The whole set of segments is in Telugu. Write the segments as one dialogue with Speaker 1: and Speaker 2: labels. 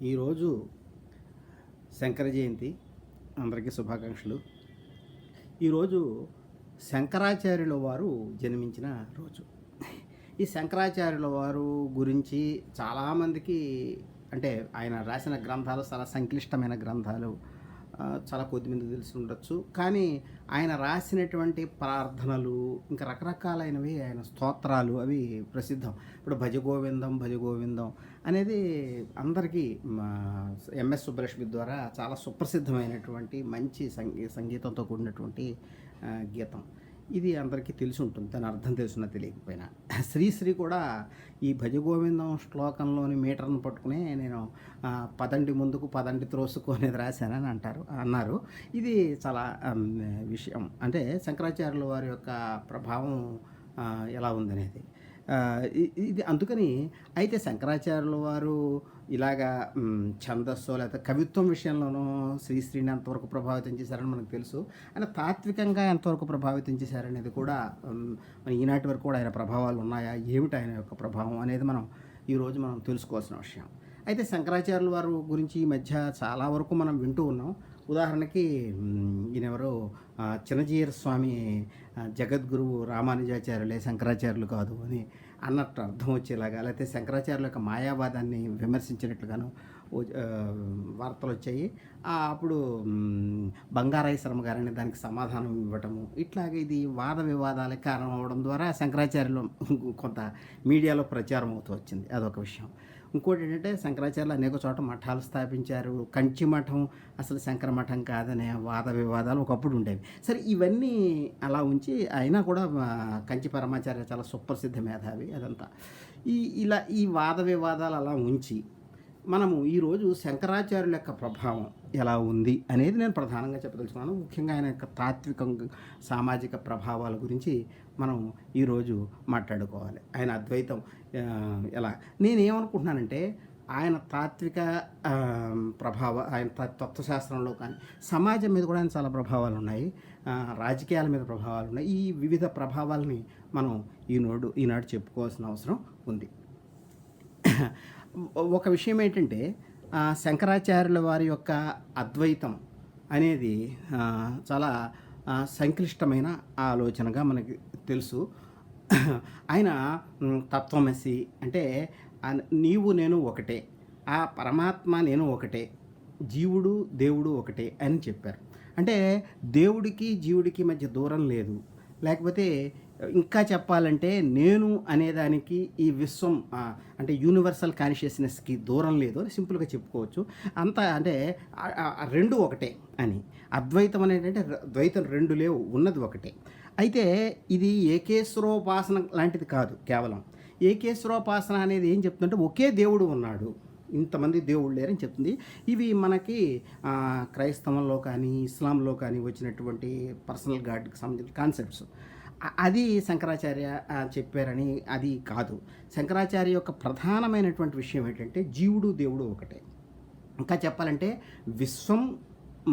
Speaker 1: ఈరోజు శంకర జయంతి. అందరికీ శుభాకాంక్షలు. ఈరోజు శంకరాచార్యుల వారు జన్మించిన రోజు. ఈ శంకరాచార్యుల వారు గురించి చాలామందికి అంటే ఆయన రాసిన గ్రంథాలు చాలా సంక్లిష్టమైన గ్రంథాలు, చాలా కొద్దిమంది తెలిసి ఉండొచ్చు. కానీ ఆయన రాసినటువంటి ప్రార్థనలు ఇంకా రకరకాలైనవి, ఆయన స్తోత్రాలు అవి ప్రసిద్ధం. ఇప్పుడు భజగోవిందం భజగోవిందం అనేది అందరికీ ఎంఎస్ సుబ్బలక్ష్మి ద్వారా చాలా సుప్రసిద్ధమైనటువంటి మంచి సంగీతంతో కూడినటువంటి గీతం. ఇది అందరికీ తెలిసి ఉంటుంది, దాని అర్థం తెలుసున్నా తెలియకపోయినా. శ్రీశ్రీ కూడా ఈ భజగోవిందం శ్లోకంలోని మీటర్ను పట్టుకునే నేను పదండి ముందుకు పదండి త్రోసుకు అనేది రాశానని అన్నారు. ఇది చాలా విషయం, అంటే శంకరాచార్యుల వారి యొక్క ప్రభావం ఎలా ఉందనేది. ఇది అందుకని అయితే శంకరాచార్యుల వారు ఇలాగా ఛందస్సు లేకపోతే కవిత్వం విషయంలోనూ శ్రీశ్రీని ఎంతవరకు ప్రభావితం చేశారని మనకు తెలుసు. ఆయన తాత్వికంగా ఎంతవరకు ప్రభావితం చేశారనేది కూడా ఈనాటి వరకు కూడా ఆయన ప్రభావాలు ఉన్నాయా, ఏమిటి ఆయన యొక్క ప్రభావం అనేది ఈరోజు మనం తెలుసుకోవాల్సిన విషయం. అయితే శంకరాచార్యుల వారు గురించి ఈ మధ్య చాలా వరకు మనం వింటూ ఉన్నాం. ఉదాహరణకి ఈయనెవరో చిన్నజీయర్ స్వామి జగద్గురువు రామానుజాచార్యులే శంకరాచార్యులు కాదు అని అన్నట్టు అర్థం వచ్చేలాగా, లేకపోతే శంకరాచార్యుల యొక్క మాయావాదాన్ని విమర్శించినట్లుగాను వార్తలు వచ్చాయి. అప్పుడు బంగారాయ శర్మ గారని దానికి సమాధానం ఇవ్వటము, ఇట్లాగే ఇది వాద వివాదాలకు కారణం అవ్వడం ద్వారా శంకరాచార్యులు కొంత మీడియాలో ప్రచారం అవుతూ వచ్చింది. అదొక విషయం. ఇంకోటి ఏంటంటే శంకరాచార్యులు అనేక చోట మఠాలు స్థాపించారు. కంచి మఠం అసలు శంకర మఠం కాదనే వాద వివాదాలు ఒకప్పుడు ఉండేవి. సరే, ఇవన్నీ అలా ఉంచి అయినా కూడా కంచి పరమాచార్య చాలా సుప్రసిద్ధ మేధావి. అదంతా ఇలా ఈ వాద వివాదాలు అలా ఉంచి మనము ఈరోజు శంకరాచార్యుల యొక్క ప్రభావం ఎలా ఉంది అనేది నేను ప్రధానంగా చెప్పదలుచుకున్నాను. ముఖ్యంగా ఆయన యొక్క తాత్విక సామాజిక ప్రభావాల గురించి మనం ఈరోజు మాట్లాడుకోవాలి. ఆయన అద్వైతం ఎలా, నేనేమనుకుంటున్నానంటే ఆయన తాత్విక ఆయన తత్వశాస్త్రంలో కానీ సమాజం మీద కూడా ఆయన చాలా ప్రభావాలు ఉన్నాయి, రాజకీయాల మీద ప్రభావాలు ఉన్నాయి. ఈ వివిధ ప్రభావాలని మనం ఈనాడు చెప్పుకోవాల్సిన అవసరం ఉంది. ఒక విషయం ఏంటంటే శంకరాచార్యుల వారి యొక్క అద్వైతం అనేది చాలా సంక్లిష్టమైన ఆలోచనగా మనకి తెలుసు. ఆయన తత్వమసి అంటే నీవు నేను ఒకటే, ఆ పరమాత్మ నేను ఒకటే, జీవుడు దేవుడు ఒకటే అని చెప్పారు. అంటే దేవుడికి జీవుడికి మధ్య దూరం లేదు, లేకపోతే ఇంకా చెప్పాలంటే నేను అనేదానికి ఈ విశ్వం అంటే యూనివర్సల్ కాన్షియస్నెస్కి దూరం లేదు అని సింపుల్గా చెప్పుకోవచ్చు. అంతా అంటే రెండు ఒకటే అని. అద్వైతం అనేది అంటే ద్వైతం రెండు లేవు, ఉన్నది ఒకటే. అయితే ఇది ఏకేశ్వరోపాసన లాంటిది కాదు. కేవలం ఏకేశ్వరోపాసన అనేది ఏం చెప్తుందంటే ఒకే దేవుడు ఉన్నాడు, ఇంతమంది దేవుళ్ళు లేరని చెప్తుంది. ఇవి మనకి క్రైస్తవంలో కానీ ఇస్లాంలో కానీ వచ్చినటువంటి పర్సనల్ గాడ్కి సంబంధించిన కాన్సెప్ట్స్. అది శంకరాచార్య చెప్పారని అది కాదు. శంకరాచార్య యొక్క ప్రధానమైనటువంటి విషయం ఏంటంటే జీవుడు దేవుడు ఒకటే. ఇంకా చెప్పాలంటే విశ్వం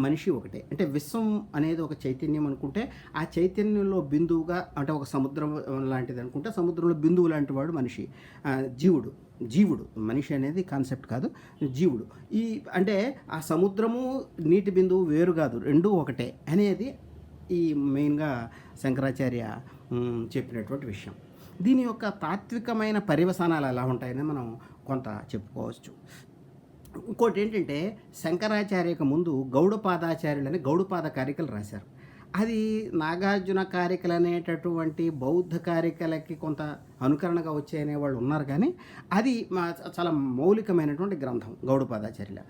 Speaker 1: మనిషి ఒకటే. అంటే విశ్వం అనేది ఒక చైతన్యం అనుకుంటే ఆ చైతన్యంలో బిందువుగా, అంటే ఒక సముద్రం లాంటిది అనుకుంటే సముద్రంలో బిందువు లాంటి వాడు మనిషి. జీవుడు మనిషి అనేది కాన్సెప్ట్ కాదు, జీవుడు. అంటే ఆ సముద్రము నీటి బిందువు వేరు కాదు, రెండూ ఒకటే అనేది ఈ మెయిన్గా శంకరాచార్య చెప్పినటువంటి విషయం. దీని యొక్క తాత్వికమైన పర్యవసానాలు ఎలా ఉంటాయని మనం కొంత చెప్పుకోవచ్చు. ఇంకోటి ఏంటంటే శంకరాచార్యకు ముందు గౌడపాదాచార్యులని గౌడపాద కారికలు రాశారు. అది నాగార్జున కారికలు అనేటటువంటి బౌద్ధ కారికలకి కొంత అనుకరణగా వచ్చాయనే వాళ్ళు ఉన్నారు. కానీ అది చాలా మౌలికమైనటువంటి గ్రంథం గౌడపాదాచార్యుల.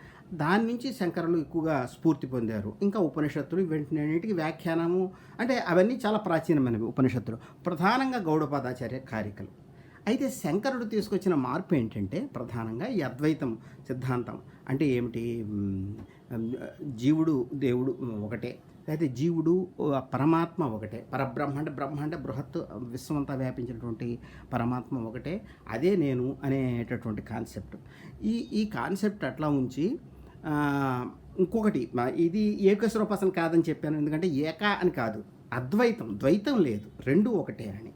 Speaker 1: దాని నుంచి శంకరులు ఎక్కువగా స్ఫూర్తి పొందారు. ఇంకా ఉపనిషత్తులు వెంటనేటికి వ్యాఖ్యానము, అంటే అవన్నీ చాలా ప్రాచీనమైనవి ఉపనిషత్తులు, ప్రధానంగా గౌడపాదాచార్య కారికలు. అయితే శంకరుడు తీసుకొచ్చిన మార్పు ఏంటంటే ప్రధానంగా ఈ అద్వైతం సిద్ధాంతం. అంటే ఏమిటి, జీవుడు దేవుడు ఒకటే, అయితే జీవుడు పరమాత్మ ఒకటే, బ్రహ్మ అంటే బృహత్ విశ్వమంతా వ్యాపించినటువంటి పరమాత్మ ఒకటే, అదే నేను అనేటటువంటి కాన్సెప్ట్. ఈ కాన్సెప్ట్ అట్లా ఉంచి ఇంకొకటి, ఇది ఏకేశ్వరోపాసన కాదని చెప్పాను, ఎందుకంటే ఏక అని కాదు, అద్వైతం, ద్వైతం లేదు. రెండూ ఒకటే అని.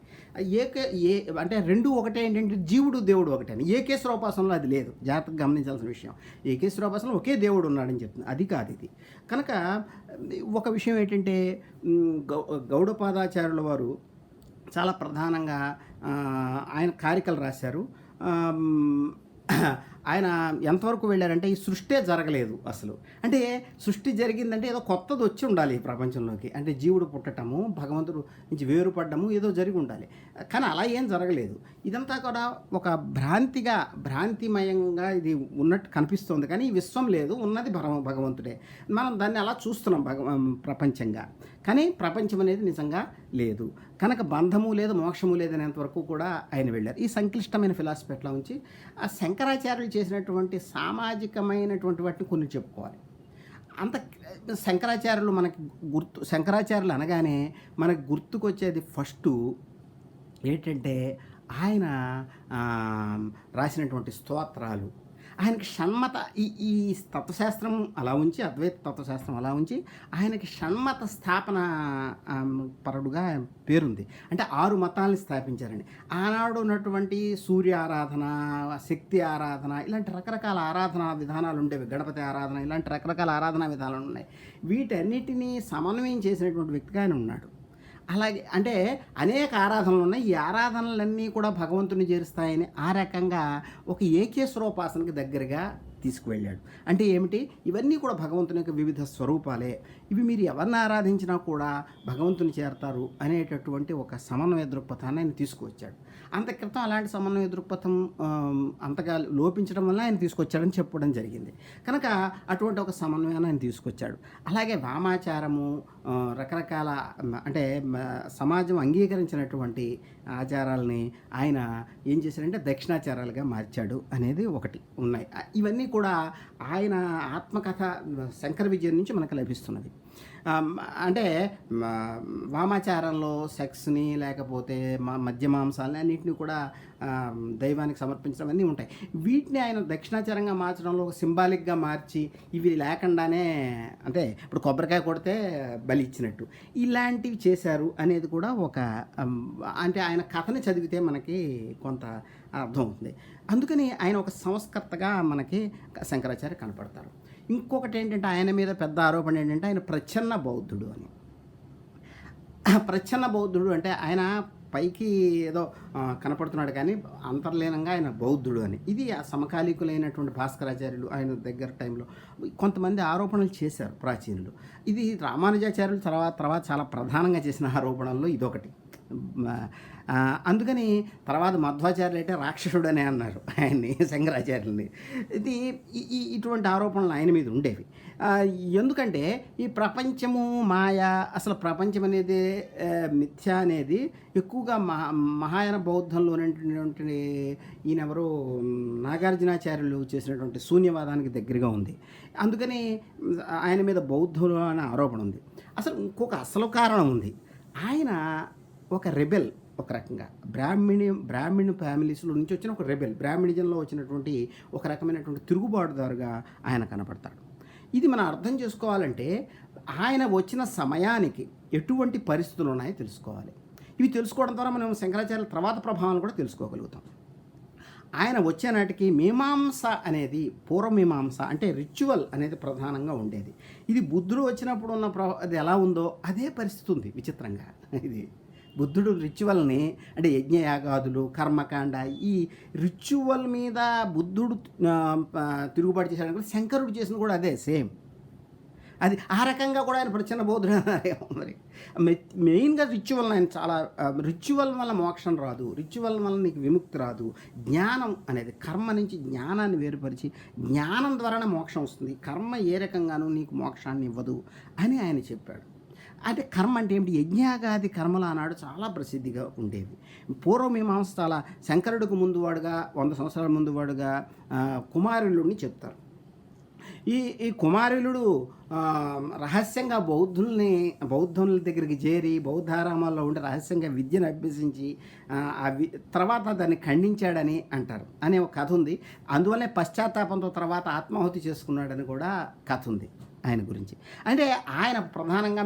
Speaker 1: ఏక ఏ అంటే రెండూ ఒకటే ఏంటంటే జీవుడు, దేవుడు ఒకటే అని. ఏకేశ్వరోపాసనలో అది లేదు. జాగ్రత్తగా గమనించాల్సిన విషయం. ఏకేశ్వరోపాసనలో ఒకే దేవుడు ఉన్నాడని చెప్తుంది. అది కాదు ఇది. కనుక ఒక విషయం ఏంటంటే గౌడపాదాచార్యుల వారు చాలా ప్రధానంగా ఆయన కారికలు రాశారు. ఆయన ఎంతవరకు వెళ్ళారంటే ఈ సృష్టే జరగలేదు అసలు. అంటే సృష్టి జరిగిందంటే ఏదో కొత్తది వచ్చి ఉండాలి ఈ ప్రపంచంలోకి. అంటే జీవుడు పుట్టటము, భగవంతుడు నుంచి వేరుపడ్డము ఏదో జరిగి ఉండాలి. కానీ అలా ఏం జరగలేదు. ఇదంతా కూడా ఒక భ్రాంతిమయంగా ఇది ఉన్నట్టు కనిపిస్తుంది. కానీ ఈ విశ్వం లేదు, ఉన్నది భగవంతుడే. మనం దాన్ని అలా చూస్తున్నాం ప్రపంచంగా. కానీ ప్రపంచం అనేది నిజంగా లేదు. కనుక బంధము లేదు, మోక్షము లేదనేంతవరకు కూడా ఆయన వెళ్ళారు. ఈ సంక్లిష్టమైన ఫిలాసఫీ ఎట్లా ఉంచి ఆ శంకరాచార్యులు చేసినటువంటి సామాజికమైనటువంటి వాటిని కొన్ని చెప్పుకోవాలి. అంత శంకరాచార్యులు మనకి శంకరాచార్యులు అనగానే మనకు గుర్తుకొచ్చేది ఫస్టు ఏంటంటే ఆయన రాసినటువంటి స్తోత్రాలు, ఆయనకి షణ్మత ఈ తత్వశాస్త్రం అలా ఉంచి, అద్వైత తత్వశాస్త్రం అలా ఉంచి ఆయనకి షణ్మత స్థాపన పరుడుగా పేరుంది. అంటే 6 మతాలని స్థాపించారండి. ఆనాడు ఉన్నటువంటి సూర్య ఆరాధన, శక్తి ఆరాధన, ఇలాంటి రకరకాల ఆరాధనా విధానాలు ఉండేవి. గణపతి ఆరాధన, ఇలాంటి రకరకాల ఆరాధనా విధానాలు ఉన్నాయి. వీటన్నిటినీ సమన్వయం చేసినటువంటి వ్యక్తిగా ఆయన ఉన్నాడు. అలాగే అంటే అనేక ఆరాధనలు ఉన్నాయి. ఈ ఆరాధనలన్నీ కూడా భగవంతుని చేరుస్తాయని ఆ రకంగా ఒక ఏకేశ్వరోపాసనకి దగ్గరగా తీసుకువెళ్ళాడు. అంటే ఏమిటి? ఇవన్నీ కూడా భగవంతుని యొక్క వివిధ స్వరూపాలే. ఇవి మీరు ఎవరిని ఆరాధించినా కూడా భగవంతుని చేరతారు అనేటటువంటి ఒక సమన్వయ దృక్పథాన్ని ఆయన తీసుకువచ్చాడు. అంతక్రితం అలాంటి సమన్వయ దృక్పథం అంతగా లోపించడం వల్ల ఆయన తీసుకొచ్చాడని చెప్పడం జరిగింది. కనుక అటువంటి ఒక సమన్వయాన్ని ఆయన తీసుకొచ్చాడు. అలాగే వామాచారము, రకరకాల అంటే సమాజం అంగీకరించినటువంటి ఆచారాలని ఆయన ఏం చేశాడంటే దక్షిణాచారాలుగా మార్చాడు అనేది ఒకటి ఉన్నాయి. ఇవన్నీ కూడా ఆయన ఆత్మకథ శంకర విజయం నుంచి మనకు లభిస్తున్నది. అంటే వామాచారంలో సెక్స్ని లేకపోతే మద్య మాంసాలని అన్నింటినీ కూడా దైవానికి సమర్పించడం అన్నీ ఉంటాయి. వీటిని ఆయన దక్షిణాచారంగా మార్చడంలో ఒక సింబాలిక్గా మార్చి ఇవి లేకుండానే, అంటే ఇప్పుడు కొబ్బరికాయ కొడితే బలి ఇచ్చినట్టు ఇలాంటివి చేశారు అనేది కూడా ఒక అంటే ఆయన కథని చదివితే మనకి కొంత అర్థం అవుతుంది. అందుకని ఆయన ఒక సంస్కర్తగా మనకి శంకరాచార్య కనపడతారు. ఇంకొకటి ఏంటంటే ఆయన మీద పెద్ద ఆరోపణ ఏంటంటే ఆయన ప్రచ్ఛన్న బౌద్ధుడు అని. ప్రచ్ఛన్న బౌద్ధుడు అంటే ఆయన పైకి ఏదో కనపడుతున్నాడు కానీ అంతర్లీనంగా ఆయన బౌద్ధుడు అని. ఇది ఆ సమకాలీకులైనటువంటి భాస్కరాచార్యులు ఆయన దగ్గర టైంలో కొంతమంది ఆరోపణలు చేశారు ప్రాచీనులు. ఇది రామానుజాచార్యులు తర్వాత చాలా ప్రధానంగా చేసిన ఆరోపణల్లో ఇదొకటి. అందుకని తర్వాత మధ్వాచార్యులు అయితే రాక్షసుడు అనే అన్నారు ఆయన్ని, శంకరాచార్యుల్ని. ఇది ఇటువంటి ఆరోపణలు ఆయన మీద ఉండేవి. ఎందుకంటే ఈ ప్రపంచము మాయ, అసలు ప్రపంచం అనేది మిథ్య అనేది ఎక్కువగా మహాయాన బౌద్ధంలో ఉన్నటువంటి ఈయనెవరో నాగార్జునాచార్యులు చేసినటువంటి శూన్యవాదానికి దగ్గరగా ఉంది. అందుకని ఆయన మీద బౌద్ధులు అనే ఆరోపణ ఉంది. అసలు ఇంకొక అసలు కారణం ఉంది. ఆయన ఒక రెబెల్, ఒక రకంగా బ్రాహ్మణ ఫ్యామిలీస్లో నుంచి వచ్చిన ఒక రెబెల్, బ్రాహ్మణిజంలో వచ్చినటువంటి ఒక రకమైనటువంటి తిరుగుబాటుదారుగా ఆయన కనపడతాడు. ఇది మనం అర్థం చేసుకోవాలంటే ఆయన వచ్చిన సమయానికి ఎటువంటి పరిస్థితులు ఉన్నాయో తెలుసుకోవాలి. ఇవి తెలుసుకోవడం ద్వారా మనం శంకరాచార్యుల తర్వాత ప్రభావాలను కూడా తెలుసుకోగలుగుతాం. ఆయన వచ్చే నాటికి మీమాంస అనేది, పూర్వమీమాంస అంటే రిచువల్ అనేది ప్రధానంగా ఉండేది. ఇది బుద్ధుడు వచ్చినప్పుడు ఉన్న అది ఎలా ఉందో అదే పరిస్థితి ఉంది. విచిత్రంగా ఇది బుద్ధుడు రిచువల్ని, అంటే యజ్ఞయాగాదులు, కర్మకాండ, ఈ రిచువల్ మీద బుద్ధుడు తిరుగుబాటు చేశాడు. కూడా శంకరుడు చేసిన కూడా అదే సేమ్. అది ఆ రకంగా కూడా ఆయన ప్రచ్ఛన్న బౌద్ధుడు మరి మెయిన్గా రిచువల్. ఆయన చాలా రిచువల్ వల్ల మోక్షం రాదు, రిచువల్ వల్ల నీకు విముక్తి రాదు. జ్ఞానం అనేది కర్మ నుంచి జ్ఞానాన్ని వేరుపరిచి జ్ఞానం ద్వారానే మోక్షం వస్తుంది. కర్మ ఏ రకంగానూ నీకు మోక్షాన్ని ఇవ్వదు అని ఆయన చెప్పాడు. అంటే కర్మ అంటే ఏమిటి? యజ్ఞాగాది కర్మలు ఆనాడు చాలా ప్రసిద్ధిగా ఉండేవి. పూర్వమీమాంస చాలా శంకరుడికి ముందు వాడుగా 100 సంవత్సరాల ముందు వాడుగా కుమారులుడిని చెప్తారు. ఈ కుమారులుడు రహస్యంగా బౌద్ధుల దగ్గరికి చేరి బౌద్ధారామాల్లో ఉండి రహస్యంగా విద్యను అభ్యసించి తర్వాత దాన్ని ఖండించాడని అంటారు అనే ఒక కథ ఉంది. అందువల్లే పశ్చాత్తాపంతో తర్వాత ఆత్మాహుతి చేసుకున్నాడని కూడా కథ ఉంది. ఆయన గురించి. అంటే ఆయన ప్రధానంగా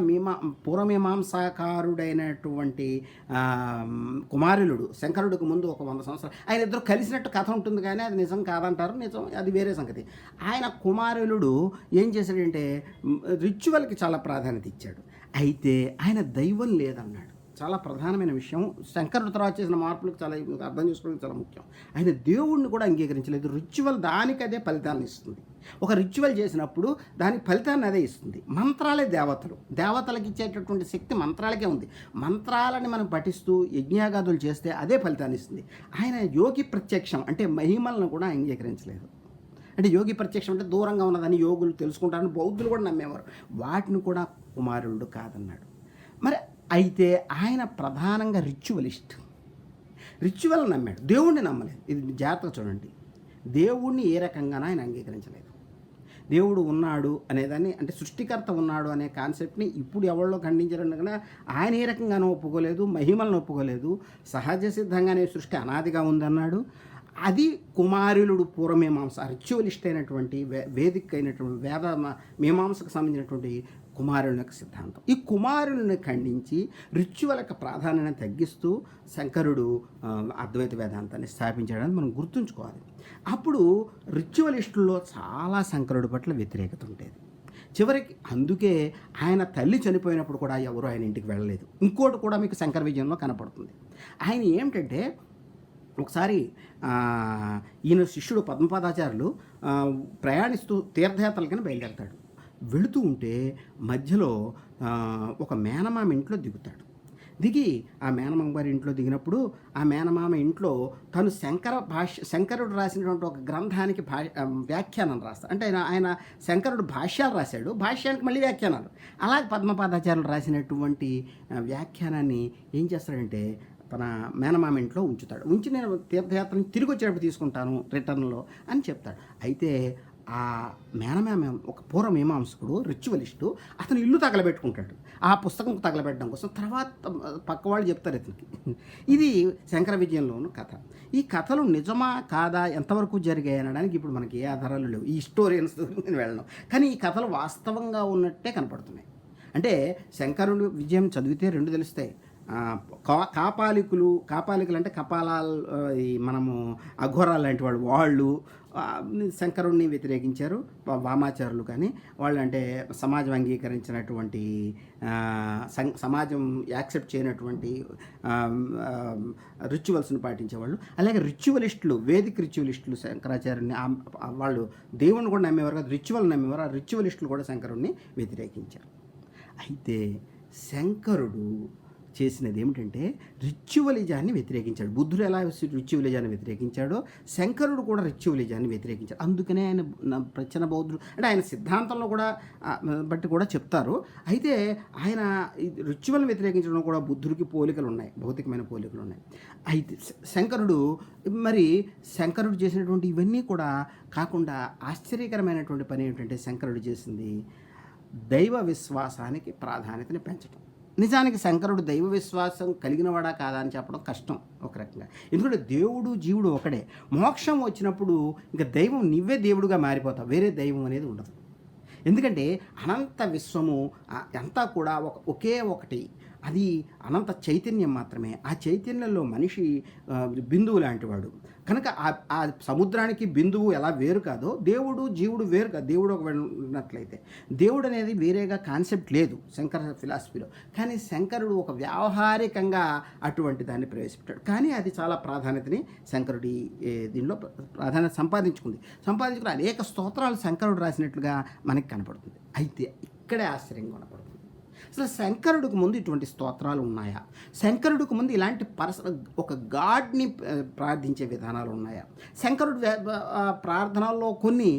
Speaker 1: పూర్వమీమాంసాకారుడైనటువంటి కుమారులుడు శంకరుడికి ముందు ఒక 100 సంవత్సరాలు ఆయన ఇద్దరు కలిసినట్టు కథ ఉంటుంది, కానీ అది నిజం కాదంటారు. నిజం అది వేరే సంగతి. ఆయన కుమారులుడు ఏం చేశాడంటే రిచువల్కి చాలా ప్రాధాన్యత ఇచ్చాడు. అయితే ఆయన దైవం లేదన్నాడు. చాలా ప్రధానమైన విషయం. శంకరుడు తర్వాత చేసిన మార్పులకు చాలా అర్థం చేసుకోవడానికి చాలా ముఖ్యం. ఆయన దేవుణ్ణి కూడా అంగీకరించలేదు. రిచువల్ దానికదే ఫలితాన్ని ఇస్తుంది. ఒక రిచువల్ చేసినప్పుడు దానికి ఫలితాన్ని అదే ఇస్తుంది. మంత్రాలే దేవతలకు ఇచ్చేటటువంటి శక్తి మంత్రాలకే ఉంది. మంత్రాలని మనం పఠిస్తూ యజ్ఞాగాదులు చేస్తే అదే ఫలితాన్ని ఇస్తుంది. ఆయన యోగి ప్రత్యక్షం అంటే మహిమలను కూడా అంగీకరించలేదు. అంటే యోగి ప్రత్యక్షం అంటే దూరంగా ఉన్నదని యోగులు తెలుసుకుంటారని బౌద్ధులు కూడా నమ్మేవారు. వాటిని కూడా కుమారుడు కాదన్నాడు. మరి అయితే ఆయన ప్రధానంగా రిచువల్ నమ్మాడు, దేవుణ్ణి నమ్మలేదు. ఇది జాగ్రత్తగా చూడండి. దేవుణ్ణి ఏ రకంగానూ ఆయన అంగీకరించలేదు. దేవుడు ఉన్నాడు అనేదాన్ని, అంటే సృష్టికర్త ఉన్నాడు అనే కాన్సెప్ట్ని ఇప్పుడు ఎవరిలో ఖండించారని కన్నా ఆయన ఏ రకంగానూ ఒప్పుకోలేదు. మహిమలను ఒప్పుకోలేదు. సహజ సిద్ధంగానే సృష్టి అనాదిగా ఉందన్నాడు. అది కుమారులుడు పూర్వమీమాంస రిచువలిస్ట్ అయినటువంటి వేదిక అయినటువంటి వేద మీమాంసకు సంబంధించినటువంటి కుమారుని యొక్క సిద్ధాంతం. ఈ కుమారుని ఖండించి రిచువల్ యొక్క ప్రాధాన్యాన్ని తగ్గిస్తూ శంకరుడు అద్వైత వేదాంతాన్ని స్థాపించడానికి మనం గుర్తుంచుకోవాలి. అప్పుడు రిచువలిస్టుల్లో చాలా శంకరుడి పట్ల వ్యతిరేకత ఉండేది. చివరికి అందుకే ఆయన తల్లి చనిపోయినప్పుడు కూడా ఎవరు ఆయన ఇంటికి వెళ్ళలేదు. ఇంకోటి కూడా మీకు శంకర విజయంలో కనపడుతుంది. ఆయన ఏమిటంటే ఒకసారి ఈయన శిష్యుడు పద్మపాదాచార్యులు ప్రయాణిస్తూ తీర్థయాత్రలకని బయలుదేరతాడు. వెళుతూ ఉంటే మధ్యలో ఒక మేనమామ ఇంట్లో దిగుతాడు. దిగి ఆ మేనమామ గారి ఇంట్లో దిగినప్పుడు ఆ మేనమామ ఇంట్లో తను శంకరుడు రాసినటువంటి ఒక గ్రంథానికి వ్యాఖ్యానం రాస్తాడు. అంటే ఆయన శంకరుడు భాష్యాలు రాశాడు, భాష్యానికి మళ్ళీ వ్యాఖ్యానాలు. అలాగే పద్మపాదాచార్యులు రాసినటువంటి వ్యాఖ్యానాన్ని ఏం చేస్తాడంటే తన మేనమామ ఇంట్లో ఉంచుతాడు. ఉంచి నేను తీర్థయాత్రని తిరిగి వచ్చేటప్పుడు తీసుకుంటాను రిటర్న్లో అని చెప్తాడు. అయితే ఆ మేనమామ ఒక పూర్వమీమాంసకుడు రిచువలిస్టు, అతను ఇల్లు తగలబెట్టుకుంటాడు ఆ పుస్తకం తగలబెట్టడం కోసం. తర్వాత పక్క వాళ్ళు చెప్తారు ఇతనికి. ఇది శంకర విజయంలోని కథ. ఈ కథలు నిజమా కాదా, ఎంతవరకు జరిగాయి అనడానికి ఇప్పుడు మనకి ఏ ఆధారాలు లేవు. ఈ హిస్టోరియన్స్ నేను వెళ్ళను, కానీ ఈ కథలు వాస్తవంగా ఉన్నట్టే కనపడుతున్నాయి. అంటే శంకరుడు విజయం చదివితే రెండు తెలుస్తాయి. కాపాలికులు అంటే కపాలాలు, ఈ మనము అఘోరాలు లాంటి వాళ్ళు శంకరుణ్ణి వ్యతిరేకించారు. వామాచారులు కానీ వాళ్ళు అంటే సమాజం అంగీకరించినటువంటి సమాజం యాక్సెప్ట్ చేయనటువంటి రిచువల్స్ని పాటించేవాళ్ళు. అలాగే రిచువలిస్టులు, వేదిక రిచువలిస్టులు శంకరాచార్యుని వాళ్ళు దేవుణ్ణి కూడా నమ్మేవారు కాదు, రిచువల్ నమ్మేవారు. ఆ రిచువలిస్టులు కూడా శంకరుణ్ణి వ్యతిరేకించారు. అయితే శంకరుడు చేసినది ఏమిటంటే రిచువలిజాన్ని వ్యతిరేకించాడు. బుద్ధుడు ఎలా రిచువలిజాన్ని వ్యతిరేకించాడో శంకరుడు కూడా రిచువలిజాన్ని వ్యతిరేకించాడు. అందుకనే ఆయన ప్రచన బౌద్ధుడు అంటే ఆయన సిద్ధాంతంలో కూడా బట్టి కూడా చెప్తారు. అయితే ఆయన రిచువల్ని వ్యతిరేకించడం కూడా బుద్ధుడికి పోలికలు ఉన్నాయి, భౌతికమైన పోలికలు ఉన్నాయి. అయితే శంకరుడు చేసినటువంటి ఇవన్నీ కూడా కాకుండా ఆశ్చర్యకరమైనటువంటి పని ఏమిటంటే శంకరుడు చేసింది దైవ విశ్వాసానికి ప్రాధాన్యతని పెంచడం. నిజానికి శంకరుడు దైవ విశ్వాసం కలిగినవాడా కాదా అని చెప్పడం కష్టం ఒక రకంగా. ఎందుకంటే దేవుడు జీవుడు ఒకడే. మోక్షం వచ్చినప్పుడు ఇంకా దైవం నువ్వే దేవుడుగా మారిపోతావు, వేరే దైవం అనేది ఉండదు. ఎందుకంటే అనంత విశ్వము అంతా కూడా ఒకే ఒకటి, అది అనంత చైతన్యం మాత్రమే. ఆ చైతన్యంలో మనిషి బిందువు లాంటివాడు కనుక ఆ సముద్రానికి బిందువు ఎలా వేరు కాదో దేవుడు జీవుడు వేరు కాదు. దేవుడు ఒక ఉన్నట్లయితే దేవుడు అనేది వేరేగా కాన్సెప్ట్ లేదు శంకర ఫిలాసఫీలో. కానీ శంకరుడు ఒక వ్యావహారికంగా అటువంటి దాన్ని ప్రవేశపెట్టాడు. కానీ అది చాలా ప్రాధాన్యతని శంకరుడి దీనిలో ప్రాధాన్యత సంపాదించుకుని అనేక స్తోత్రాలు శంకరుడు రాసినట్లుగా మనకి కనపడుతుంది. అయితే ఇక్కడే ఆశ్చర్యంగా కనపడుతుంది. అసలు శంకరుడికి ముందు ఇటువంటి స్తోత్రాలు ఉన్నాయా? శంకరుడికి ముందు ఇలాంటి ఒక గాడ్ని ప్రార్థించే విధానాలు ఉన్నాయా? శంకరుడు ప్రార్థనల్లో కొన్ని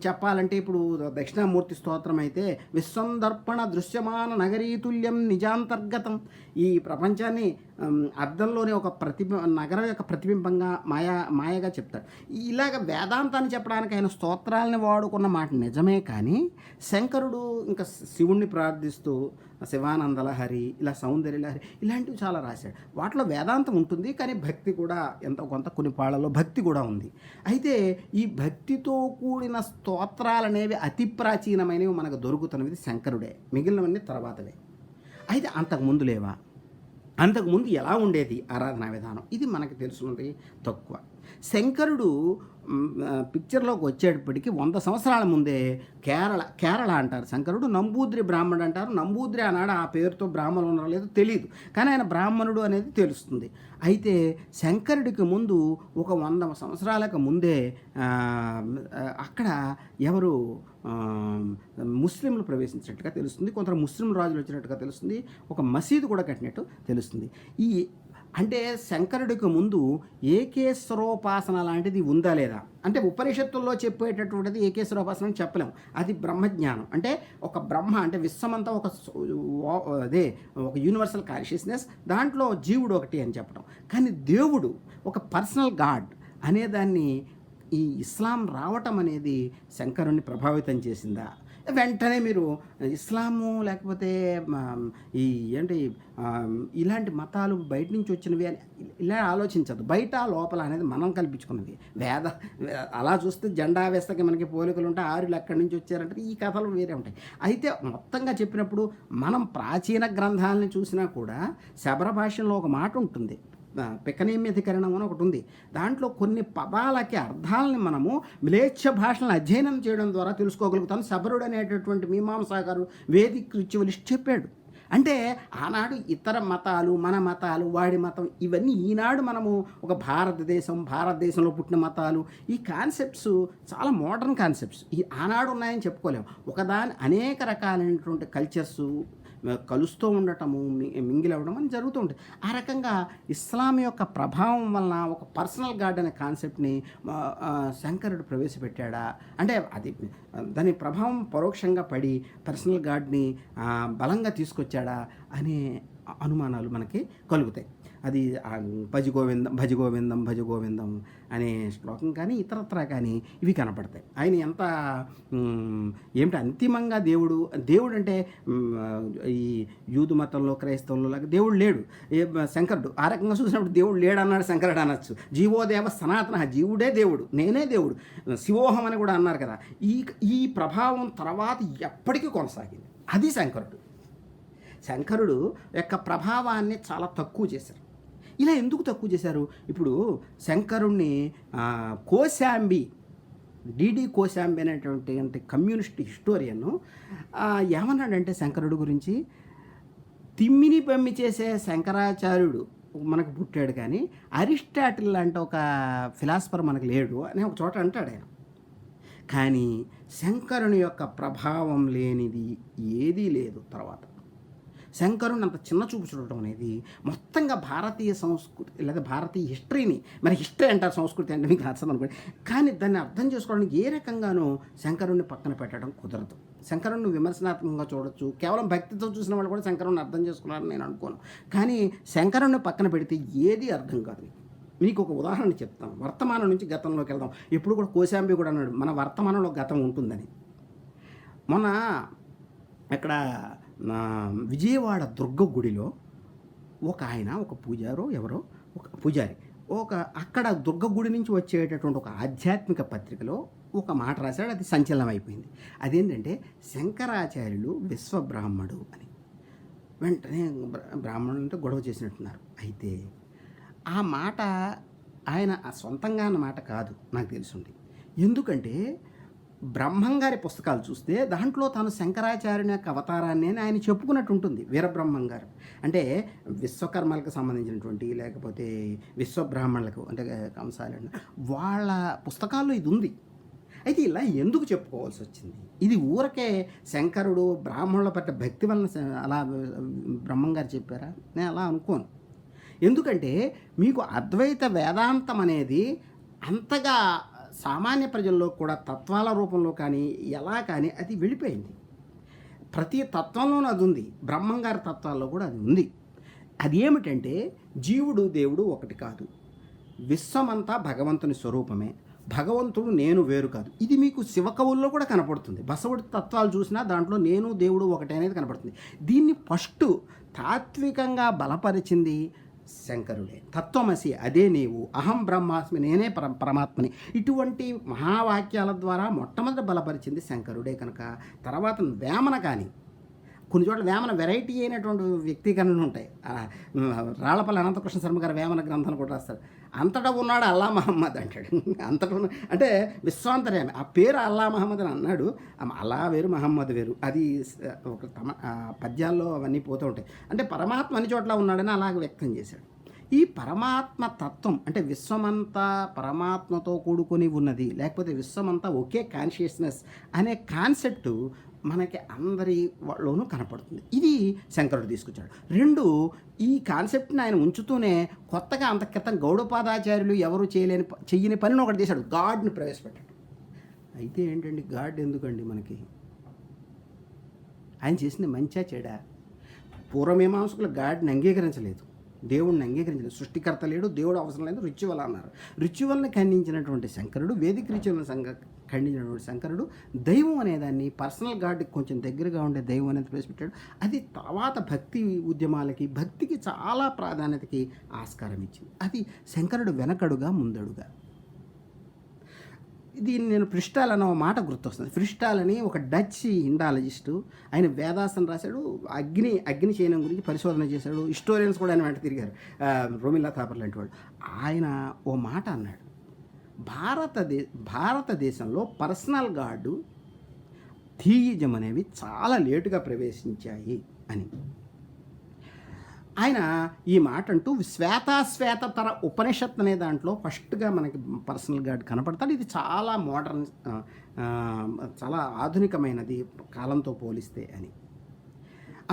Speaker 1: చెప్పాలంటే ఇప్పుడు దక్షిణామూర్తి స్తోత్రం అయితే విశ్వందర్పణ దృశ్యమాన నగరీతుల్యం నిజాంతర్గతం, ఈ ప్రపంచాన్ని అద్దంలోనే ఒక నగరం యొక్క ప్రతిబింబంగా మాయగా చెప్తాడు. ఇలాగ వేదాంతాన్ని చెప్పడానికి ఆయన స్తోత్రాలని వాడుకున్న మాట నిజమే. కానీ శంకరుడు ఇంకా శివుణ్ణి ప్రార్థిస్తూ శివానంద లహరి, ఇలా సౌందర్య లహరి, ఇలాంటివి చాలా రాశాడు. వాటిలో వేదాంతం ఉంటుంది, కానీ భక్తి కూడా ఎంతో కొంత కొన్ని పాళ్ళలో భక్తి కూడా ఉంది. అయితే ఈ భక్తితో కూడిన స్తోత్రాలనేవి అతి ప్రాచీనమైనవి మనకు దొరుకుతున్నవి శంకరుడే, మిగిలినవన్నీ తర్వాతవే. అయితే అంతకుముందు లేవా? అంతకుముందు ఎలా ఉండేది ఆరాధనా విధానం? ఇది మనకు తెలుసున్నది తక్కువ. శంకరుడు పిక్చర్లోకి వచ్చేటప్పటికి 100 సంవత్సరాల ముందే కేరళ అంటారు శంకరుడు, నంబూద్రి బ్రాహ్మణుడు అంటారు. నంబూద్రి అన్నాడు, ఆ పేరుతో బ్రాహ్మణులు ఉన్నారో లేదో తెలియదు, కానీ ఆయన బ్రాహ్మణుడు అనేది తెలుస్తుంది. అయితే శంకరుడికి ముందు ఒక 100 సంవత్సరాలకు ముందే అక్కడ ఎవరు ముస్లింలు ప్రవేశించినట్టుగా తెలుస్తుంది, కొంత ముస్లిం రాజులు వచ్చినట్టుగా తెలుస్తుంది, ఒక మసీదు కూడా కట్టినట్టు తెలుస్తుంది. ఈ అంటే శంకరుడికి ముందు ఏకేశ్వరోపాసన లాంటిది ఉందా లేదా అంటే, ఉపనిషత్తుల్లో చెప్పేటటువంటిది ఏకేశ్వరోపాసన అని చెప్పలేము. అది బ్రహ్మజ్ఞానం. అంటే ఒక బ్రహ్మ అంటే విశ్వమంతా ఒక యూనివర్సల్ కాన్షియస్నెస్, దాంట్లో జీవుడు ఒకటి అని చెప్పడం. కానీ దేవుడు ఒక పర్సనల్ గాడ్ అనేదాన్ని ఈ ఇస్లాం రావటం అనేది శంకరుణ్ణి ప్రభావితం చేసిందా? వెంటనే మీరు ఇస్లాము లేకపోతే ఈ ఏంటి ఇలాంటి మతాలు బయట నుంచి వచ్చినవి అని ఇలా ఆలోచించదు. బయట లోపల అనేది మనం కల్పించుకున్నది. అలా చూస్తే జెండా వేస్తకి మనకి పోలికలు ఉంటాయి, ఆరులు ఎక్కడి నుంచి వచ్చారంటే ఈ కథలు వేరే ఉంటాయి. అయితే మొత్తంగా చెప్పినప్పుడు మనం ప్రాచీన గ్రంథాలని చూసినా కూడా శబర భాషలో ఒక మాట ఉంటుంది, పికనేమ్యధికరణం అని ఒకటి ఉంది. దాంట్లో కొన్ని పదాలకి అర్థాలని మనము మ్లేచ్ఛ భాషలను అధ్యయనం చేయడం ద్వారా తెలుసుకోగలుగుతాం. శబరుడు అనేటటువంటి మీమాంసాగారు వేదిక్ రిచువలిస్ట్ చెప్పాడు. అంటే ఆనాడు ఇతర మతాలు, మన మతాలు, వాడి మతం, ఇవన్నీ ఈనాడు మనము ఒక భారతదేశంలో పుట్టిన మతాలు, ఈ కాన్సెప్ట్స్ చాలా మోడర్న్ కాన్సెప్ట్స్. ఈ ఆనాడు ఉన్నాయని చెప్పుకోలేము. ఒకదాని అనేక రకాలైనటువంటి కల్చర్స్ కలుస్తూ ఉండటము, మింగిల్ అవ్వడం అని జరుగుతూ ఉంటుంది. ఆ రకంగా ఇస్లాం యొక్క ప్రభావం వలన ఒక పర్సనల్ గాడ్ అనే కాన్సెప్ట్ని శంకరుడు ప్రవేశపెట్టాడా అంటే, అది దాని ప్రభావం పరోక్షంగా పడి పర్సనల్ గాడ్ని బలంగా తీసుకొచ్చాడా అనే అనుమానాలు మనకి కలుగుతాయి. అది భజ గోవిందం అనే శ్లోకం కానీ ఇతరత్రా కానీ ఇవి కనపడతాయి. ఆయన ఎంత ఏమిటి అంతిమంగా దేవుడు అంటే ఈ యూదు మతంలో, క్రైస్తవంలో లాగా దేవుడు లేడు. శంకరుడు ఆ రకంగా చూసినప్పుడు దేవుడు లేడు అన్నాడు శంకరుడు అనొచ్చు. జీవోదేవ సనాతన, జీవుడే దేవుడు, నేనే దేవుడు, శివోహం అని కూడా అన్నారు కదా. ఈ ప్రభావం తర్వాత ఎప్పటికీ కొనసాగింది. అది శంకరుడు యొక్క ప్రభావాన్ని చాలా తక్కువ చేశారు. ఇలా ఎందుకు తక్కువ చేశారు? ఇప్పుడు శంకరుణ్ణి కోశాంబి, డిడి కోశాంబి అనేటువంటి కమ్యూనిస్ట్ హిస్టోరియన్ ఏమన్నాడంటే శంకరుడు గురించి, తిమ్మిని పమ్మి చేసే శంకరాచార్యుడు మనకు పుట్టాడు, కానీ అరిస్టాటిల్ లాంటి ఒక ఫిలాసఫర్ మనకు లేడు అని ఒక చోట అంటాడు ఆయన. కానీ శంకరుని యొక్క ప్రభావం లేనిది ఏదీ లేదు. తర్వాత శంకరుని అంత చిన్న చూపు చూడటం అనేది మొత్తంగా భారతీయ సంస్కృతి లేదా భారతీయ హిస్టరీని, మరి హిస్టరీ అంటారు, సంస్కృతి అంటే మీకు అర్థం అనుకోండి, కానీ దాన్ని అర్థం చేసుకోవడానికి ఏ రకంగానూ శంకరుణ్ణి పక్కన పెట్టడం కుదరదు. శంకరుణ్ణి విమర్శనాత్మకంగా చూడొచ్చు, కేవలం భక్తితో చూసిన వాళ్ళు కూడా శంకరుణ్ణి అర్థం చేసుకున్నారని నేను అనుకోను. కానీ శంకరుణ్ణి పక్కన పెడితే ఏది అర్థం కాదు. మీకు ఒక ఉదాహరణ చెప్తాను. వర్తమానం నుంచి గతంలోకి వెళ్దాం. ఎప్పుడు కూడా కోశాంబి కూడా అన్నాడు మన వర్తమానంలో గతం ఉంటుందని. మొన్న అక్కడ విజయవాడ దుర్గ గుడిలో ఒక పూజారి అక్కడ దుర్గ గుడి నుంచి వచ్చేటటువంటి ఒక ఆధ్యాత్మిక పత్రికలో ఒక మాట రాశాడు. అది సంచలనం అయిపోయింది. అదేంటంటే శంకరాచార్యులు విశ్వబ్రాహ్మడు అని. వెంటనే బ్రాహ్మణులతో గొడవ చేసినట్టున్నారు. అయితే ఆ మాట ఆయన సొంతంగా అన్న మాట కాదు నాకు తెలుసుండి. ఎందుకంటే బ్రహ్మంగారి పుస్తకాలు చూస్తే దాంట్లో తాను శంకరాచార్యుని యొక్క అవతారాన్ని ఆయన చెప్పుకున్నట్టు ఉంటుంది. వీరబ్రహ్మం గారు అంటే విశ్వకర్మలకు సంబంధించినటువంటి, లేకపోతే విశ్వబ్రాహ్మణులకు అంటే కంసాలు, వాళ్ళ పుస్తకాల్లో ఇది ఉంది. అయితే ఇలా ఎందుకు చెప్పుకోవాల్సి వచ్చింది? ఇది ఊరకే శంకరుడు బ్రాహ్మణుల పట్ల భక్తి వలన అలా బ్రహ్మంగారు చెప్పారా? నేను అలా అనుకోను. ఎందుకంటే మీకు అద్వైత వేదాంతం అనేది అంతగా సామాన్య ప్రజల్లో కూడా తత్వాల రూపంలో కానీ ఎలా కానీ అది వెళ్ళిపోయింది. ప్రతి తత్వంలోనూ అది ఉంది. బ్రహ్మంగారి తత్వాల్లో కూడా అది ఉంది. అది ఏమిటంటే జీవుడు దేవుడు ఒకటి కాదు, విశ్వమంతా భగవంతుని స్వరూపమే, భగవంతుడు నేను వేరు కాదు. ఇది మీకు శివకవుల్లో కూడా కనపడుతుంది. బసవుడి తత్వాలు చూసినా దాంట్లో నేను దేవుడు ఒకటే అనేది కనపడుతుంది. దీన్ని ఫస్ట్ తాత్వికంగా బలపరిచింది శంకరుడే. తత్వమసి అదే నీవు, అహం బ్రహ్మాస్మి నేనే పరమాత్మని, ఇటువంటి మహావాక్యాల ద్వారా మొట్టమొదటి బలపరిచింది శంకరుడే కనుక తర్వాత వేమన కానీ కొన్ని చోట్ల వేమన వెరైటీ అయినటువంటి వ్యక్తీకరణలు ఉంటాయి. రాళ్లపల్లి అనంతకృష్ణ శర్మ గారు వేమన గ్రంథాలు కూడా రాస్తారు. అంతటా ఉన్నాడు అల్లా మహమ్మద్ అంటాడు. అంతటా అంటే విశ్వాంతర్యామి, ఆ పేరు అల్లా మహమ్మద్ అని అన్నాడు. అల్లా వేరు మహమ్మద్ వేరు, అది ఒక పద్యాల్లో అవన్నీ పోతూ ఉంటాయి. అంటే పరమాత్మ అన్ని చోట్ల ఉన్నాడని అలాగే వ్యక్తం చేశాడు. ఈ పరమాత్మ తత్వం అంటే విశ్వమంతా పరమాత్మతో కూడుకొని ఉన్నది, లేకపోతే విశ్వమంతా ఒకే కాన్షియస్నెస్ అనే కాన్సెప్టు మనకి అందరి వాళ్ళలోనూ కనపడుతుంది. ఇది శంకరుడు తీసుకొచ్చాడు. రెండు, ఈ కాన్సెప్ట్ని ఆయన ఉంచుతూనే కొత్తగా అంత క్రితం గౌడపాదాచార్యులు ఎవరు చెయ్యని పనిని ఒకటి చేశాడు, గాడ్ని ప్రవేశపెట్టాడు. అయితే ఏంటండి గాడ్ ఎందుకండి మనకి? ఆయన చేసింది మంచా చెడా? పూర్వమీమాంసకులు గాడ్ని అంగీకరించలేదు, దేవుడిని అంగీకరించలేదు. సృష్టికర్త లేడు, దేవుడు అవసరం లేదు, రిచువల్ అన్నారు. రిచువల్ని ఖండించినటువంటి శంకరుడు, వేదిక రిచువల్ని ఖండించినటువంటి శంకరుడు దైవం అనేదాన్ని, పర్సనల్ గాడ్కి కొంచెం దగ్గరగా ఉండే దైవం అనేది ప్రవేశపెట్టాడు. అది తర్వాత భక్తి ఉద్యమాలకి, భక్తికి చాలా ప్రాధాన్యతకి ఆస్కారం ఇచ్చింది. అది శంకరుడు వెనకడుగా ముందడుగా. దీన్ని నేను ఫ్రిస్టాల్ అన్న మాట గుర్తొస్తుంది. ఫ్రిస్టాల్ అని ఒక డచ్ ఇండాలజిస్టు, ఆయన వేదాసన రాశాడు, అగ్ని చయనం గురించి పరిశోధన చేశాడు. హిస్టోరియన్స్ కూడా ఆయన వెంట తిరిగారు, రోమిల్లా థాపర్ లాంటి వాళ్ళు. ఆయన ఓ మాట అన్నాడు, భారతదేశంలో పర్సనల్ గాడు థీయిజం అనేవి చాలా లేటుగా ప్రవేశించాయి అని ఆయన ఈ మాట అంటూ శ్వేతతర ఉపనిషత్ అనే దాంట్లో ఫస్ట్గా మనకి పర్సనల్ గాడ్ కనపడతాడు. ఇది చాలా మోడర్న్, చాలా ఆధునికమైనది కాలంతో పోలిస్తే అని.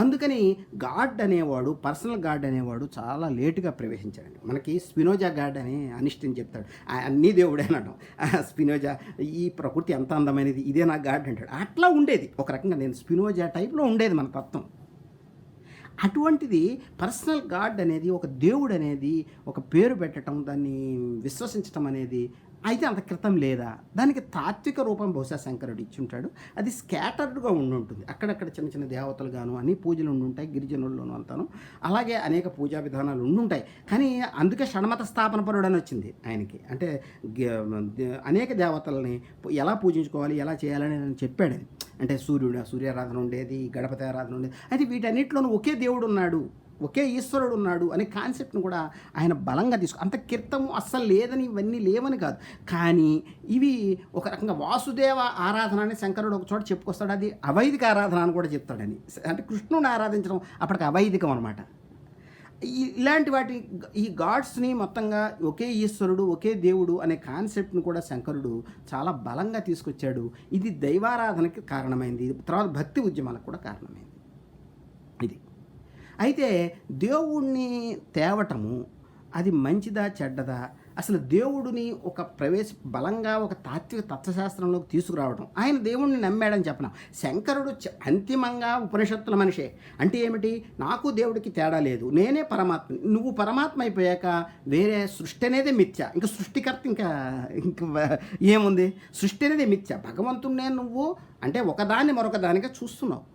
Speaker 1: అందుకని గాడ్ అనేవాడు, పర్సనల్ గాడ్ అనేవాడు చాలా లేటుగా ప్రవేశించాడండి. మనకి స్పినోజా గాడ్ అని అనిస్టిన్ చెప్తాడు, అన్నీ దేవుడే అనడం. స్పినోజా ఈ ప్రకృతి ఎంత అందమైనది, ఇదే నా గాడ్ అంటాడు. అట్లా ఉండేది ఒక రకంగా, నేను స్పినోజా టైప్లో ఉండేది మన తత్వం. అటువంటిది పర్సనల్ గాడ్ అనేది, ఒక దేవుడు అనేది ఒక పేరు పెట్టడం, దాన్ని విశ్వసించడం అనేది అయితే అంత క్రితం లేదా? దానికి తాత్విక రూపం బహుశా శంకరుడు ఇచ్చుంటాడు. అది స్కాటర్డ్గా ఉండుంటుంది, అక్కడక్కడ చిన్న చిన్న దేవతలు గాను అన్ని పూజలు ఉండుంటాయి గిరిజనుల్లోనూ అంతాను. అలాగే అనేక పూజా విధానాలు ఉండుంటాయి. కానీ అందుకే షణ్మత స్థాపన పరుడు అని వచ్చింది ఆయనకి. అంటే అనేక దేవతలని ఎలా పూజించుకోవాలి, ఎలా చేయాలని చెప్పాడు. అంటే సూర్యారాధన ఉండేది, గణపతి ఆరాధన ఉండేది. అయితే వీటన్నిటిలోనూ ఒకే దేవుడు ఉన్నాడు, ఒకే ఈశ్వరుడు ఉన్నాడు అనే కాన్సెప్ట్ను కూడా ఆయన బలంగా అంత కీర్తము అస్సలు లేదని, ఇవన్నీ లేవని కాదు. కానీ ఇవి ఒక రకంగా వాసుదేవ ఆరాధన అని శంకరుడు ఒక చోట చెప్పుకొస్తాడు. అది అవైదిక ఆరాధన అని కూడా చెప్తాడని. అంటే కృష్ణుని ఆరాధించడం అప్పటికి అవైదికం అనమాట. ఇలాంటి వాటి ఈ గాడ్స్ని మొత్తంగా ఒకే ఈశ్వరుడు, ఒకే దేవుడు అనే కాన్సెప్ట్ను కూడా శంకరుడు చాలా బలంగా తీసుకొచ్చాడు. ఇది దైవారాధనకి కారణమైంది, తర్వాత భక్తి ఉద్యమాలకు కూడా కారణమైంది ఇది. అయితే దేవుణ్ణి తేవటము అది మంచిదా చెడ్డదా, అసలు దేవుడిని ఒక బలంగా ఒక తాత్విక తత్వశాస్త్రంలోకి తీసుకురావడం, ఆయన దేవుణ్ణి నమ్మాడని చెప్పడం. శంకరుడు అంతిమంగా ఉపనిషత్తుల మనిషే. అంటే ఏమిటి? నాకు దేవుడికి తేడా లేదు, నేనే పరమాత్మ. నువ్వు పరమాత్మ అయిపోయాక వేరే సృష్టి అనేదే మిథ్య, ఇంకా సృష్టికర్త ఇంకా ఏముంది? సృష్టి అనేది మిథ్య. భగవంతుడినే నువ్వు అంటే ఒకదాన్ని మరొక దానిగా చూస్తున్నావు,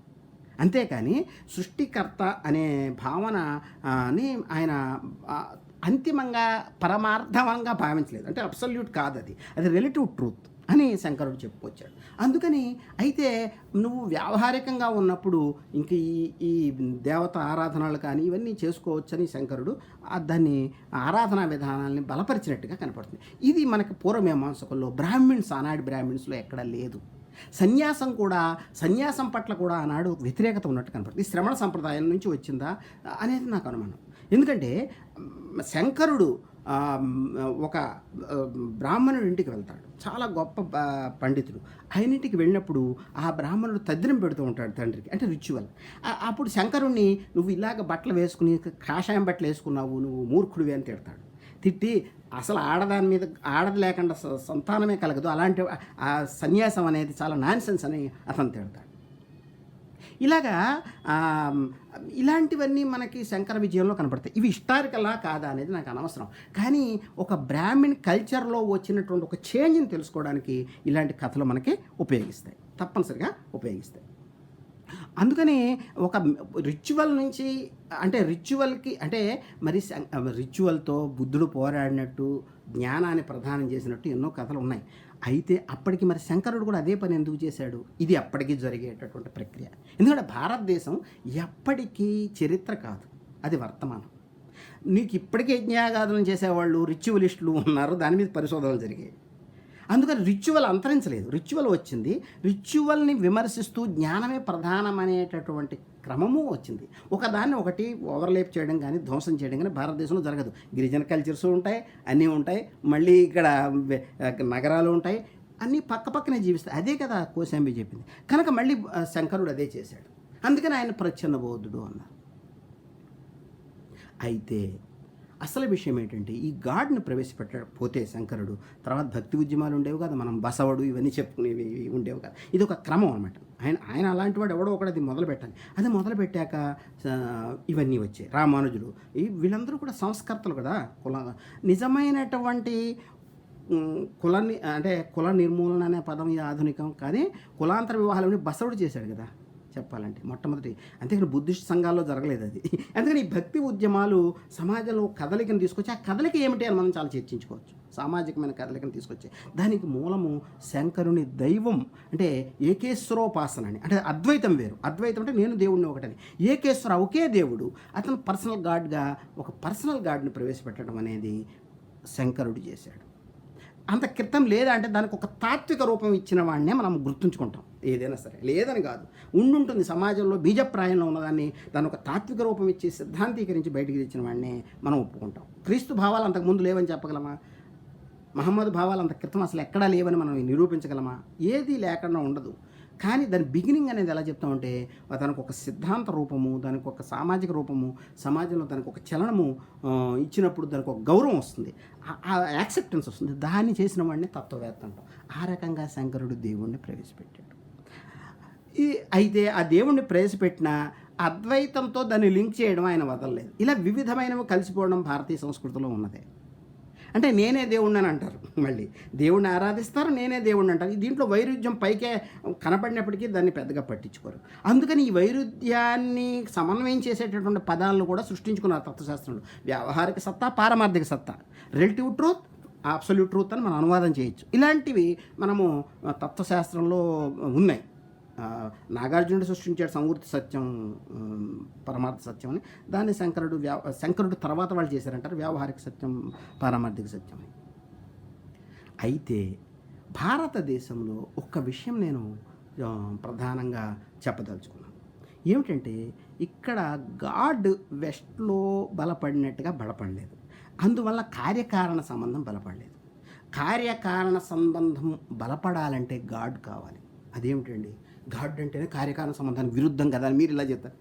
Speaker 1: అంతేకాని సృష్టికర్త అనే భావనని ఆయన అంతిమంగా పరమార్థంగా భావించలేదు. అంటే అబ్సల్యూట్ కాదు, అది రిలేటివ్ ట్రూత్ అని శంకరుడు చెప్పుకొచ్చాడు. అందుకని అయితే నువ్వు వ్యావహారికంగా ఉన్నప్పుడు ఇంక ఈ దేవత ఆరాధనలు కానీ ఇవన్నీ చేసుకోవచ్చని శంకరుడు దాన్ని ఆరాధనా విధానాన్ని బలపరిచినట్టుగా కనపడుతుంది. ఇది మనకి పూర్వమీమాంసకుల్లో ఆనాడు బ్రాహ్మిన్స్లో ఎక్కడ లేదు. సన్యాసం పట్ల కూడా ఆనాడు వ్యతిరేకత ఉన్నట్టు కనపడుతుంది. ఈ శ్రమణ సంప్రదాయం నుంచి వచ్చిందా అనేది నాకు అనుమానం. ఎందుకంటే శంకరుడు ఒక బ్రాహ్మణుడి ఇంటికి వెళ్తాడు, చాలా గొప్ప పండితుడు. ఆయన ఇంటికి వెళ్ళినప్పుడు ఆ బ్రాహ్మణుడు తద్దినం పెడుతూ ఉంటాడు తండ్రికి, అంటే రిచువల్. అప్పుడు శంకరుణ్ణి నువ్వు ఇలాగ బట్టలు వేసుకుని కాషాయం బట్టలు వేసుకున్నావు, నువ్వు మూర్ఖుడివి అని తిడతాడు. తిట్టి అసలు ఆడదాని మీద ఆడది లేకుండా సంతానమే కలగదు, అలాంటి ఆ సన్యాసం అనేది చాలా నాన్సెన్స్ అని అతను తిడతాడు. ఇలాగా ఆహ్, ఇలాంటివన్నీ మనకి శంకర విజయంలో కనపడతాయి. ఇవి హిస్టారికలా కాదా అనేది నాకు అనవసరం. కానీ ఒక బ్రాహ్మిన్ కల్చర్‌లో వచ్చినటువంటి ఒక చేంజ్‌ని తెలుసుకోవడానికి ఇలాంటి కథలు మనకి ఉపయోగిస్తాయి. తప్పనిసరిగా ఉపయోగిస్తాయి. అందుకని ఒక రిచువల్ నుంచి అంటే రిచువల్‌కి అంటే మరి రిచువల్‌తో బుద్ధుడు పోరాడినట్టు, జ్ఞానాన్ని ప్రదానం చేసినట్టు ఎన్నో కథలున్నాయి. అయితే అప్పటికి మరి శంకరుడు కూడా అదే పని ఎందుకు చేశాడు? ఇది అప్పటికి జరిగేటటువంటి ప్రక్రియ. ఎందుకంటే భారతదేశం ఎప్పటికీ చరిత్ర కాదు. అది వర్తమానం. నీకు ఇప్పటికే యజ్ఞయాగాదులను చేసేవాళ్ళు, రిచువలిస్టులు ఉన్నారు. దాని మీద పరిశోధనలు జరిగాయి. అందుకని రిచువల్ అంతరించలేదు. రిచువల్ వచ్చింది. రిచువల్ని విమర్శిస్తూ జ్ఞానమే ప్రధానమనేటటువంటి క్రమము వచ్చింది. ఒకదాన్ని ఒకటి ఓవర్లేప్ చేయడం కానీ, ధ్వంసం చేయడం కానీ భారతదేశంలో జరగదు. గిరిజన కల్చర్స్ ఉంటాయి, అన్నీ ఉంటాయి. మళ్ళీ ఇక్కడ నగరాలు ఉంటాయి. అన్నీ పక్కపక్కనే జీవిస్తాయి. అదే కదా కోశాంబి చెప్పింది. కనుక మళ్ళీ శంకరుడు అదే చేశాడు. అందుకని ఆయన ప్రచ్ఛన్న బౌద్ధుడు అన్నారు. అయితే అసలు విషయం ఏంటంటే ఈ గాడ్ని ప్రవేశపెట్టకపోతే శంకరుడు తర్వాత భక్తి ఉద్యమాలు ఉండేవి కదా, మనం బసవడు ఇవన్నీ చెప్పుకునేవి ఉండేవి కదా. ఇది ఒక క్రమం అనమాట. ఆయన అలాంటి వాడు ఎవడో ఒకటి అది మొదలు పెట్టాలి. అది మొదలు పెట్టాక ఇవన్నీ వచ్చాయి. రామానుజుడు వీళ్ళందరూ కూడా సంస్కర్తలు కదా. నిజమైనటువంటి కులాన్ని అంటే కుల నిర్మూలన అనే పదం ఇది ఆధునికం, కానీ కులాంతర వివాహాలని బసవుడు చేశాడు కదా చెప్పాలంటే మొట్టమొదటి. అంతేకాని బుద్ధిస్ట్ సంఘాల్లో జరగలేదు అది. అందుకని ఈ భక్తి ఉద్యమాలు సమాజంలో కదలికను తీసుకొచ్చి, ఆ కదలిక ఏమిటి అని మనం చాలా చర్చించుకోవచ్చు. సామాజికమైన కదలికను తీసుకొచ్చి దానికి మూలము శంకరుని దైవం అంటే ఏకేశ్వరోపాసన అని. అంటే అద్వైతం వేరు. అద్వైతం అంటే నేను దేవుడిని ఒకటని. ఏకేశ్వర ఒకే దేవుడు, అతను పర్సనల్ గాడ్గా ఒక పర్సనల్ గాడ్ని ప్రవేశపెట్టడం అనేది శంకరుడు చేశాడు. అంత క్రితం లేదా అంటే దానికి ఒక తాత్విక రూపం ఇచ్చిన వాడినే మనం గుర్తుంచుకుంటాం. ఏదైనా సరే లేదని కాదు, ఉండుంటుంది సమాజంలో బీజప్రాయంలో ఉన్నదాన్ని దాని ఒక తాత్విక రూపం ఇచ్చి సిద్ధాంతీకరించి బయటికి తెచ్చిన వాడినే మనం ఒప్పుకుంటాం. క్రీస్తు భావాలు అంతకుముందు లేవని చెప్పగలమా? మహమ్మద్ భావాలు అంత క్రితం అసలు ఎక్కడా లేవని మనం నిరూపించగలమా? ఏది లేకుండా ఉండదు. కానీ దాని బిగినింగ్ అనేది ఎలా చెప్తామంటే దానికి ఒక సిద్ధాంత రూపము, దానికి ఒక సామాజిక రూపము, సమాజంలో దానికి ఒక చలనము ఇచ్చినప్పుడు దానికి ఒక గౌరవం వస్తుంది, ఆ యాక్సెప్టెన్స్ వస్తుంది. దాన్ని చేసిన వాడిని తత్వవేత్త అంటాం. ఆ రకంగా శంకరుడు దేవుణ్ణి ప్రవేశపెట్టాడు. అయితే ఆ దేవుణ్ణి ప్రవేశపెట్టిన అద్వైతంతో దాన్ని లింక్ చేయడం ఆయన వదలలేదు. ఇలా వివిధమైనవి కలిసిపోవడం భారతీయ సంస్కృతిలో ఉన్నదే. అంటే నేనే దేవుణ్ణి అని అంటారు. మళ్ళీ దేవుణ్ణి ఆరాధిస్తారు, నేనే దేవుణ్ణి అంటారు. దీంట్లో వైరుధ్యం పైకే కనపడినప్పటికీ దాన్ని పెద్దగా పట్టించుకోరు. అందుకని ఈ వైరుధ్యాన్ని సమన్వయం చేసేటటువంటి పదాలను కూడా సృష్టించుకున్నారు తత్వశాస్త్రంలో. వ్యావహారిక సత్తా, పారమార్థిక సత్తా, రిలేటివ్ ట్రూత్, అబ్సల్యూట్ ట్రూత్ అని మనం అనువాదం చేయొచ్చు. ఇలాంటివి మనము తత్వశాస్త్రంలో ఉన్నాయి. నాగార్జునుడు సృష్టించాడు సంవృత్తి సత్యం, పరమార్థ సత్యం అని. దాన్ని శంకరుడు తర్వాత వాళ్ళు చేశారంటారు వ్యావహారిక సత్యం, పారమార్థిక సత్యం అని. అయితే భారతదేశంలో ఒక్క విషయం నేను ప్రధానంగా చెప్పదలుచుకున్నాను. ఏమిటంటే ఇక్కడ గాడ్ వెస్ట్లో బలపడినట్టుగా బలపడలేదు. అందువల్ల కార్యకారణ సంబంధం బలపడలేదు. కార్యకారణ సంబంధం బలపడాలంటే గాడ్ కావాలి. అదేమిటండి? గాడ్ అంటేనే కార్యకారణ సంబంధానికి విరుద్ధం కదా అని మీరు ఇలా చెప్తారు.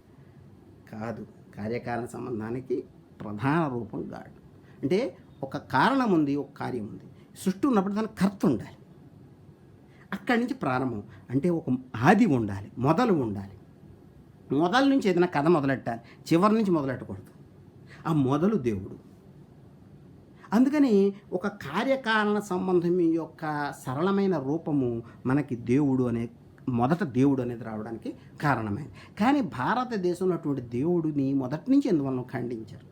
Speaker 1: కాదు, కార్యకారణ సంబంధానికి ప్రధాన రూపం గాడ్. అంటే ఒక కారణం ఉంది, ఒక కార్యం ఉంది. సృష్టి ఉన్నప్పుడు దానికి కర్త ఉండాలి. అక్కడి నుంచి ప్రారంభం అంటే ఒక ఆది ఉండాలి, మొదలు ఉండాలి. మొదలు నుంచి ఏదైనా కథ మొదలెట్టాలి, చివరి నుంచి మొదలెట్టకూడదు. ఆ మొదలు దేవుడు. అందుకని ఒక కార్యకారణ సంబంధం యొక్క సరళమైన రూపము మనకి దేవుడు మొదట దేవుడు అనేది రావడానికి కారణమైంది. కానీ భారతదేశంలో అటువంటి దేవుడిని మొదటి నుంచి ఎందువల్ల ఖండించారు.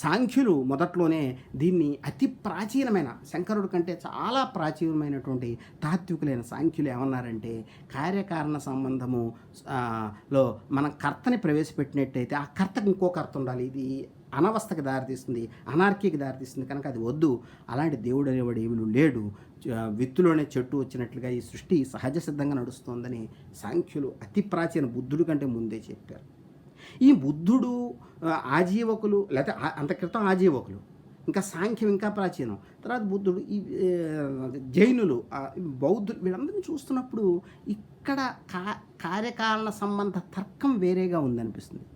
Speaker 1: సాంఖ్యులు మొదట్లోనే దీన్ని అతి ప్రాచీనమైన, శంకరుడి కంటే చాలా ప్రాచీనమైనటువంటి తాత్వికులైన సాంఖ్యులు ఏమన్నారంటే కార్యకారణ సంబంధము లో మనం కర్తని ప్రవేశపెట్టినట్టయితే ఆ కర్తకు ఇంకో కర్త ఉండాలి. ఇది అనవస్థకి దారితీస్తుంది, అనార్కీకి దారితీస్తుంది. కనుక అది వద్దు. అలాంటి దేవుడు అనేవాడు ఏమీ లేడు. విత్తులోనే చెట్టు వచ్చినట్లుగా ఈ సృష్టి సహజ సిద్ధంగా నడుస్తోందని సాంఖ్యులు అతి ప్రాచీన బుద్ధుడి కంటే ముందే చెప్పారు. ఈ బుద్ధుడు, ఆజీవకులు, లేకపోతే అంత క్రితం ఆజీవకులు, ఇంకా సాంఖ్యం ఇంకా ప్రాచీనం, తర్వాత బుద్ధుడు, ఈ జైనులు, బౌద్ధులు, వీళ్ళందరినీ చూస్తున్నప్పుడు ఇక్కడ కార్యకారణ సంబంధ తర్కం వేరేగా ఉందనిపిస్తుంది.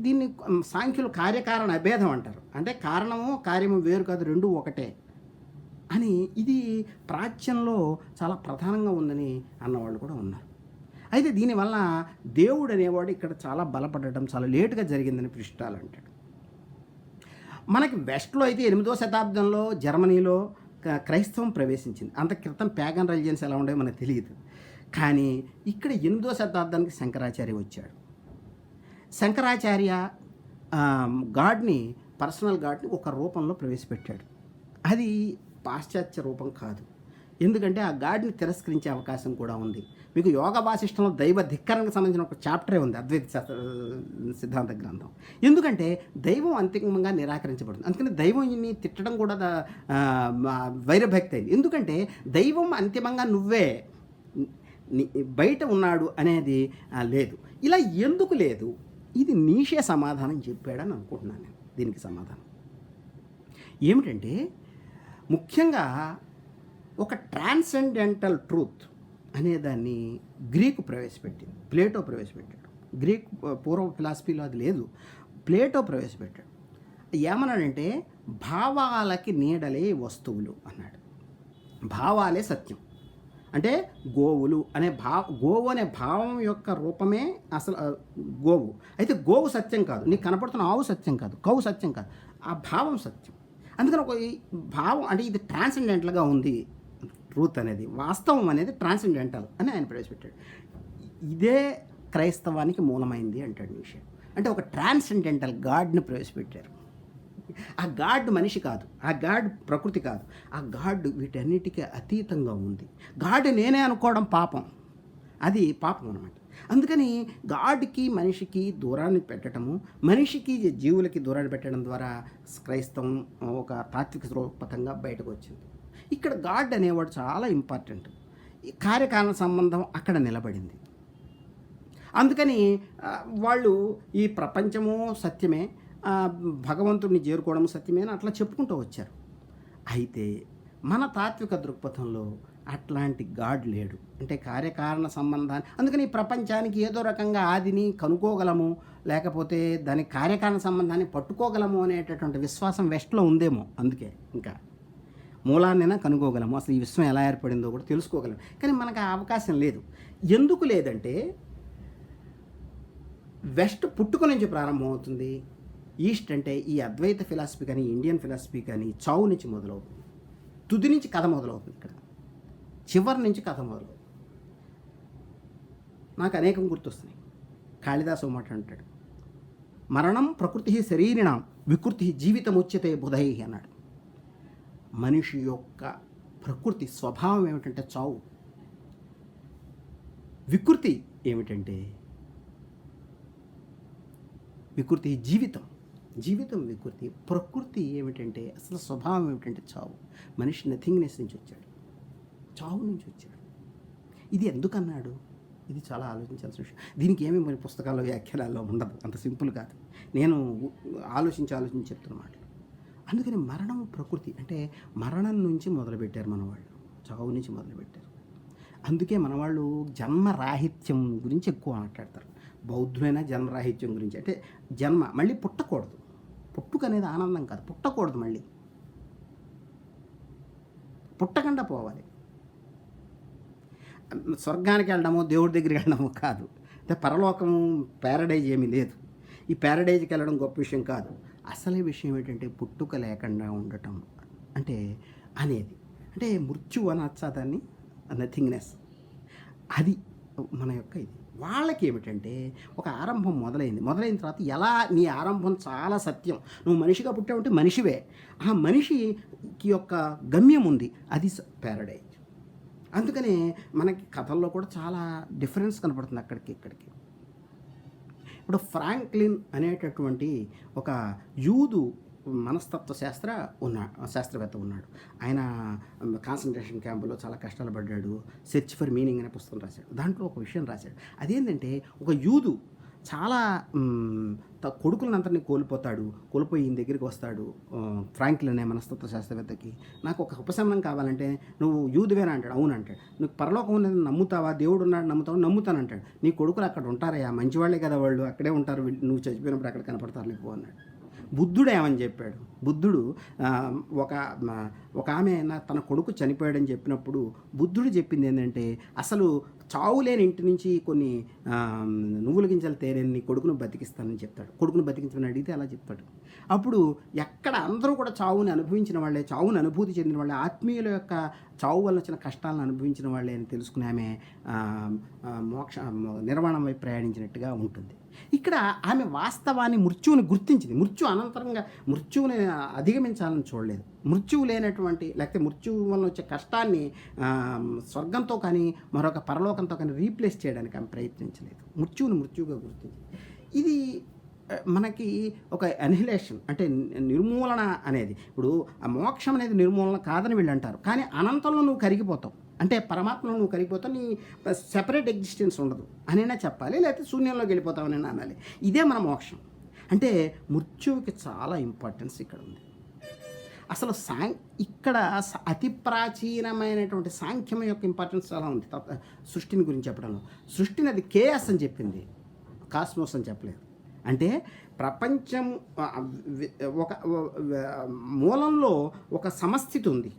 Speaker 1: దీన్ని సాంఖ్యులు కార్యకారణ అభేదం అంటారు. అంటే కారణము కార్యము వేరు కాదు, రెండు ఒకటే అని. ఇది ప్రాచ్యంలో చాలా ప్రధానంగా ఉందని అన్నవాళ్ళు కూడా ఉన్నారు. అయితే దీనివల్ల దేవుడు అనేవాడు ఇక్కడ చాలా బలపడటం చాలా లేటుగా జరిగిందని ప్రిస్టాల్ అంటాడు. మనకి వెస్ట్లో అయితే 8వ శతాబ్దంలో జర్మనీలో క్రైస్తవం ప్రవేశించింది. అంత క్రితం ప్యాగన్ రిలిజియన్స్ ఎలా ఉండేవో మనకు తెలియదు. కానీ ఇక్కడ 8వ శతాబ్దానికి శంకరాచార్య వచ్చాడు. శంకరాచార్య గాడ్ని, పర్సనల్ గాడ్ని ఒక రూపంలో ప్రవేశపెట్టాడు. అది పాశ్చాత్య రూపం కాదు. ఎందుకంటే ఆ గాడ్ని తిరస్కరించే అవకాశం కూడా ఉంది. మీకు యోగ వాసిష్టంలో దైవ ధిక్కరణకు సంబంధించిన ఒక చాప్టరే ఉంది, అద్వైత సిద్ధాంత గ్రంథం. ఎందుకంటే దైవం అంతిమంగా నిరాకరించబడుతుంది. అందుకని దైవంని తిట్టడం కూడా వైరభక్తి అయింది. ఎందుకంటే దైవం అంతిమంగా నువ్వే బయట ఉన్నాడు అనేది లేదు. ఇలా ఎందుకు లేదు? ఇది నీషే సమాధానం చెప్పాడని అనుకుంటున్నాను నేను. దీనికి సమాధానం ఏమిటంటే, ముఖ్యంగా ఒక ట్రాన్సెండెంటల్ ట్రూత్ అనేదాన్ని గ్రీకు ప్రవేశపెట్టింది, ప్లేటో ప్రవేశపెట్టాడు. గ్రీక్ పూర్వ ఫిలాసఫీలో అది లేదు, ప్లేటో ప్రవేశపెట్టాడు. ఏమన్నాడంటే భావాలకి నీడలే వస్తువులు అన్నాడు. భావాలే సత్యం. అంటే గోవులు అనే గోవు అనే భావం యొక్క రూపమే అసలు గోవు. అయితే గోవు సత్యం కాదు, నీకు కనపడుతున్న ఆవు సత్యం కాదు, కౌవు సత్యం కాదు, ఆ భావం సత్యం. అందుకని ఒక భావం అంటే ఇది ట్రాన్సెండెంటల్గా ఉంది. ట్రూత్ అనేది, వాస్తవం అనేది ట్రాన్సెండెంటల్ అని ఆయన ప్రవేశపెట్టాడు. ఇదే క్రైస్తవానికి మూలమైంది అంటాడు నిషే. అంటే ఒక ట్రాన్సెండెంటల్ గాడ్ని ప్రవేశపెట్టారు. ఆ గాడ్ మనిషి కాదు, ఆ గాడ్ ప్రకృతి కాదు, ఆ గాడ్ వీటన్నిటికీ అతీతంగా ఉంది. గాడ్ నేనే అనుకోవడం పాపం, అది పాపం అన్నమాట. అందుకని గాడ్కి మనిషికి దూరాన్ని పెట్టడము, మనిషికి జీవులకి దూరాన్ని పెట్టడం ద్వారా క్రైస్తవం ఒక తాత్విక దృక్పథంగా బయటకు వచ్చింది. ఇక్కడ గాడ్ అనేవాడు చాలా ఇంపార్టెంట్. ఈ కార్యకారణ సంబంధం అక్కడ నిలబడింది. అందుకని వాళ్ళు ఈ ప్రపంచము సత్యమే, భగవంతుడిని చేరుకోవడం సత్యమే అని అట్లా చెప్పుకుంటూ వచ్చారు. అయితే మన తాత్విక దృక్పథంలో అట్లాంటి గాడ్ లేడు. అంటే కార్యకారణ సంబంధాన్ని, అందుకని ఈ ప్రపంచానికి ఏదో రకంగా ఆదిని కనుక్కోగలము, లేకపోతే దాని కార్యకారణ సంబంధాన్ని పట్టుకోగలము అనేటటువంటి విశ్వాసం వెస్ట్లో ఉందేమో. అందుకే ఇంకా మూలాన్నైనా కనుక్కోగలము, అసలు ఈ విశ్వం ఎలా ఏర్పడిందో కూడా తెలుసుకోగలము. కానీ మనకు ఆ అవకాశం లేదు. ఎందుకు లేదంటే వెస్ట్ పుట్టుక నుంచి ప్రారంభమవుతుంది. ఈస్ట్ అంటే ఈ అద్వైత ఫిలాసఫీ కానీ ఇండియన్ ఫిలాసఫీ కానీ చావు నుంచి మొదలవుతుంది. తుది నుంచి కథ మొదలవుతుంది. ఇక్కడ చివరి నుంచి కథ మొదలవుతుంది. నాకు అనేకం గుర్తొస్తున్నాయి. కాళిదాసు మాట అంటాడు, మరణం ప్రకృతి శరీరిణం వికృతి జీవితం ఉచ్యతే బుధై అన్నాడు. మనిషి యొక్క ప్రకృతి స్వభావం ఏమిటంటే చావు, వికృతి ఏమిటంటే వికృతి జీవితం, జీవితం వికృతి, ప్రకృతి ఏమిటంటే అసలు స్వభావం ఏమిటంటే చావు. మనిషి నథింగ్నెస్ నుంచి వచ్చాడు, చావు నుంచి వచ్చాడు. ఇది ఎందుకన్నాడు? ఇది చాలా ఆలోచించాల్సిన విషయం. దీనికి ఏమీ మరి పుస్తకాల్లో వ్యాఖ్యానాల్లో ఉండదు, అంత సింపుల్ కాదు. నేను ఆలోచించి చెప్తున్న మాటలు. అందుకని మరణం ప్రకృతి అంటే మరణం నుంచి మొదలుపెట్టారు మన వాళ్ళు, చావు నుంచి మొదలుపెట్టారు. అందుకే మన వాళ్ళు జన్మరాహిత్యం గురించి ఎక్కువ మాట్లాడతారు. బౌద్ధులైన జన్మరాహిత్యం గురించి, అంటే జన్మ మళ్ళీ పుట్టకూడదు. పుట్టుక అనేది ఆనందం కాదు, పుట్టకూడదు, మళ్ళీ పుట్టకుండా పోవాలి. స్వర్గానికి వెళ్ళడము, దేవుడి దగ్గరికి వెళ్ళడము కాదు, అంటే పరలోకము ప్యారడైజ్ ఏమీ లేదు. ఈ ప్యారడైజ్కి వెళ్ళడం గొప్ప విషయం కాదు. అసలే విషయం ఏంటంటే పుట్టుక లేకుండా ఉండటం అంటే అనేది, అంటే మృత్యు అనొచ్చా దాన్ని, నథింగ్నెస్. అది మన యొక్క ఇది. వాళ్ళకి ఏమిటంటే ఒక ఆరంభం మొదలైన తర్వాత ఎలా నీ ఆరంభం చాలా సత్యం, నువ్వు మనిషిగా పుట్టావంటే మనిషివే, ఆ మనిషికి యొక్క గమ్యం ఉంది, అది ప్యారడైజ్. అందుకనే మనకి కథల్లో కూడా చాలా డిఫరెన్స్ కనపడుతుంది అక్కడికి ఇక్కడికి. ఇప్పుడు ఫ్రాంక్లిన్ అనేటటువంటి ఒక యూదు మనస్తత్వ శాస్త్రవేత్త ఉన్నాడు. ఆయన కాన్సన్ట్రేషన్ క్యాంపులో చాలా కష్టాలు పడ్డాడు. సెర్చ్ ఫర్ మీనింగ్ అనే పుస్తకం రాశాడు. దాంట్లో ఒక విషయం రాశాడు. అదేంటంటే ఒక యూదు చాలా కొడుకులందరినీ కోల్పోయి ఈయన దగ్గరికి వస్తాడు. ఫ్రాంక్లిన్ అనే మనస్తత్వ శాస్త్రవేత్తకి, నాకు ఒక ఉపశమనం కావాలంటే నువ్వు యూదువేనా అంటాడు. అవును అంటాడు. నువ్వు పరలోకం ఉన్నది నమ్ముతావా, దేవుడు ఉన్నాడు నమ్ముతావు, నమ్ముతాను అంటాడు. నీ కొడుకులు అక్కడ ఉంటారయ్యా, మంచివాళ్లే కదా వాళ్ళు, అక్కడే ఉంటారు, నువ్వు చచ్చిపోయినప్పుడు అక్కడ కనపడతారు లేకపో అన్నాడు. బుద్ధుడు ఏమని చెప్పాడు? బుద్ధుడు ఆ, ఒక ఒక ఆమె తన కొడుకు చనిపోయాడని చెప్పినప్పుడు బుద్ధుడు చెప్పింది ఏంటంటే, అసలు చావు లేని ఇంటి నుంచి కొన్ని నువ్వుల గింజలు తేలేని కొడుకును బతికిస్తానని చెప్తాడు. కొడుకును బతికించమని అడిగితే అలా చెప్తాడు. అప్పుడు ఎక్కడ అందరూ కూడా చావుని అనుభవించిన వాళ్ళే, చావుని అనుభూతి చెందిన వాళ్ళే, ఆత్మీయుల యొక్క చావు వల్ల వచ్చిన కష్టాలను అనుభవించిన వాళ్ళే అని తెలుసుకుని ఆమె మోక్ష నిర్వాణం వైపు ప్రయాణించినట్టుగా ఉంటుంది. ఇక్కడ ఆమె వాస్తవాన్ని, మృత్యువుని గుర్తించింది. మృత్యువుని అధిగమించాలని చూడలేదు. మృత్యువు లేనటువంటి, లేకపోతే మృత్యువు వల్ల వచ్చే కష్టాన్ని స్వర్గంతో కానీ మరొక పరలోకంతో కానీ రీప్లేస్ చేయడానికి ఆమె ప్రయత్నించలేదు. మృత్యువుగా గుర్తించింది. ఇది మనకి ఒక అనిహిలేషన్, అంటే నిర్మూలన అనేది. ఇప్పుడు ఆ మోక్షం అనేది నిర్మూలన కాదని వీళ్ళు అంటారు, కానీ అనంతంలో నువ్వు కరిగిపోతావు, అంటే పరమాత్మలో నువ్వు కరిగిపోతావు, నీ సెపరేట్ ఎగ్జిస్టెన్స్ ఉండదు అనైనా చెప్పాలి, లేకపోతే శూన్యంలోకి వెళ్ళిపోతావు అని అనాలి. ఇదే మన మోక్షం. అంటే మృత్యువుకి చాలా ఇంపార్టెన్స్ ఇక్కడ ఉంది. అసలు ఇక్కడ అతి ప్రాచీనమైనటువంటి సాంఖ్యం యొక్క ఇంపార్టెన్స్ చాలా ఉంది. సృష్టిని గురించి చెప్పడంలో సృష్టిని అది కేఎస్ అని చెప్పింది, కాస్మోస్ అని చెప్పలేదు. అంటే ప్రపంచం ఒక మూలంలో ఒక సమస్థితి ఉంది.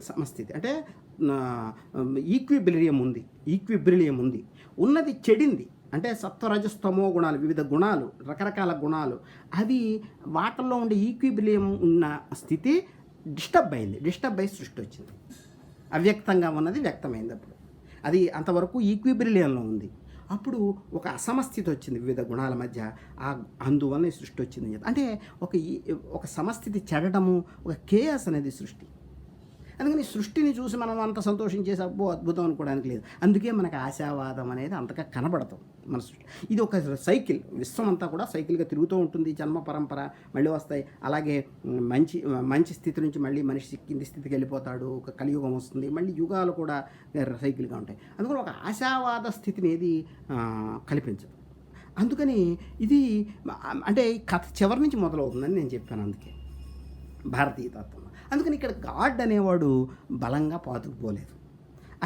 Speaker 1: సమస్థితి అంటే ఈక్విబ్రిలియం ఉంది. ఉన్నది చెడింది, అంటే సత్వరజస్తమో గుణాలు, వివిధ గుణాలు, రకరకాల గుణాలు, అవి వాటిల్లో ఉండే ఈక్విబ్రిలియం ఉన్న స్థితి డిస్టర్బ్ అయి సృష్టి వచ్చింది. అవ్యక్తంగా ఉన్నది వ్యక్తమైంది. అప్పుడు అది అంతవరకు ఈక్విబ్రిలియంలో ఉంది. అప్పుడు ఒక అసమస్థితి వచ్చింది వివిధ గుణాల మధ్య, అందువల్ల సృష్టి వచ్చింది. అంటే ఒక సమస్థితి చెడటము, ఒక కేయాస్ అనేది సృష్టి. అందుకని సృష్టిని చూసి మనం అంత సంతోషించేసి అబ్బో అద్భుతం అనుకోవడానికి లేదు. అందుకే మనకు ఆశావాదం అనేది అంతగా కనబడతాం మన సృష్టి. ఇది ఒక సైకిల్, విశ్వం అంతా కూడా సైకిల్గా తిరుగుతూ ఉంటుంది. జన్మ పరంపర మళ్ళీ వస్తాయి. అలాగే మంచి స్థితి నుంచి మళ్ళీ మనిషి కింది స్థితికి వెళ్ళిపోతాడు, ఒక కలియుగం వస్తుంది, మళ్ళీ యుగాలు కూడా సైకిల్గా ఉంటాయి. అందుకని ఒక ఆశావాద స్థితిని ఏది కల్పించదు. అందుకని ఇది అంటే కథ చివరి నుంచి మొదలవుతుందని నేను చెప్పాను. అందుకే భారతీయ తత్వం. అందుకని ఇక్కడ గాడ్ అనేవాడు బలంగా పాతుకుపోలేదు.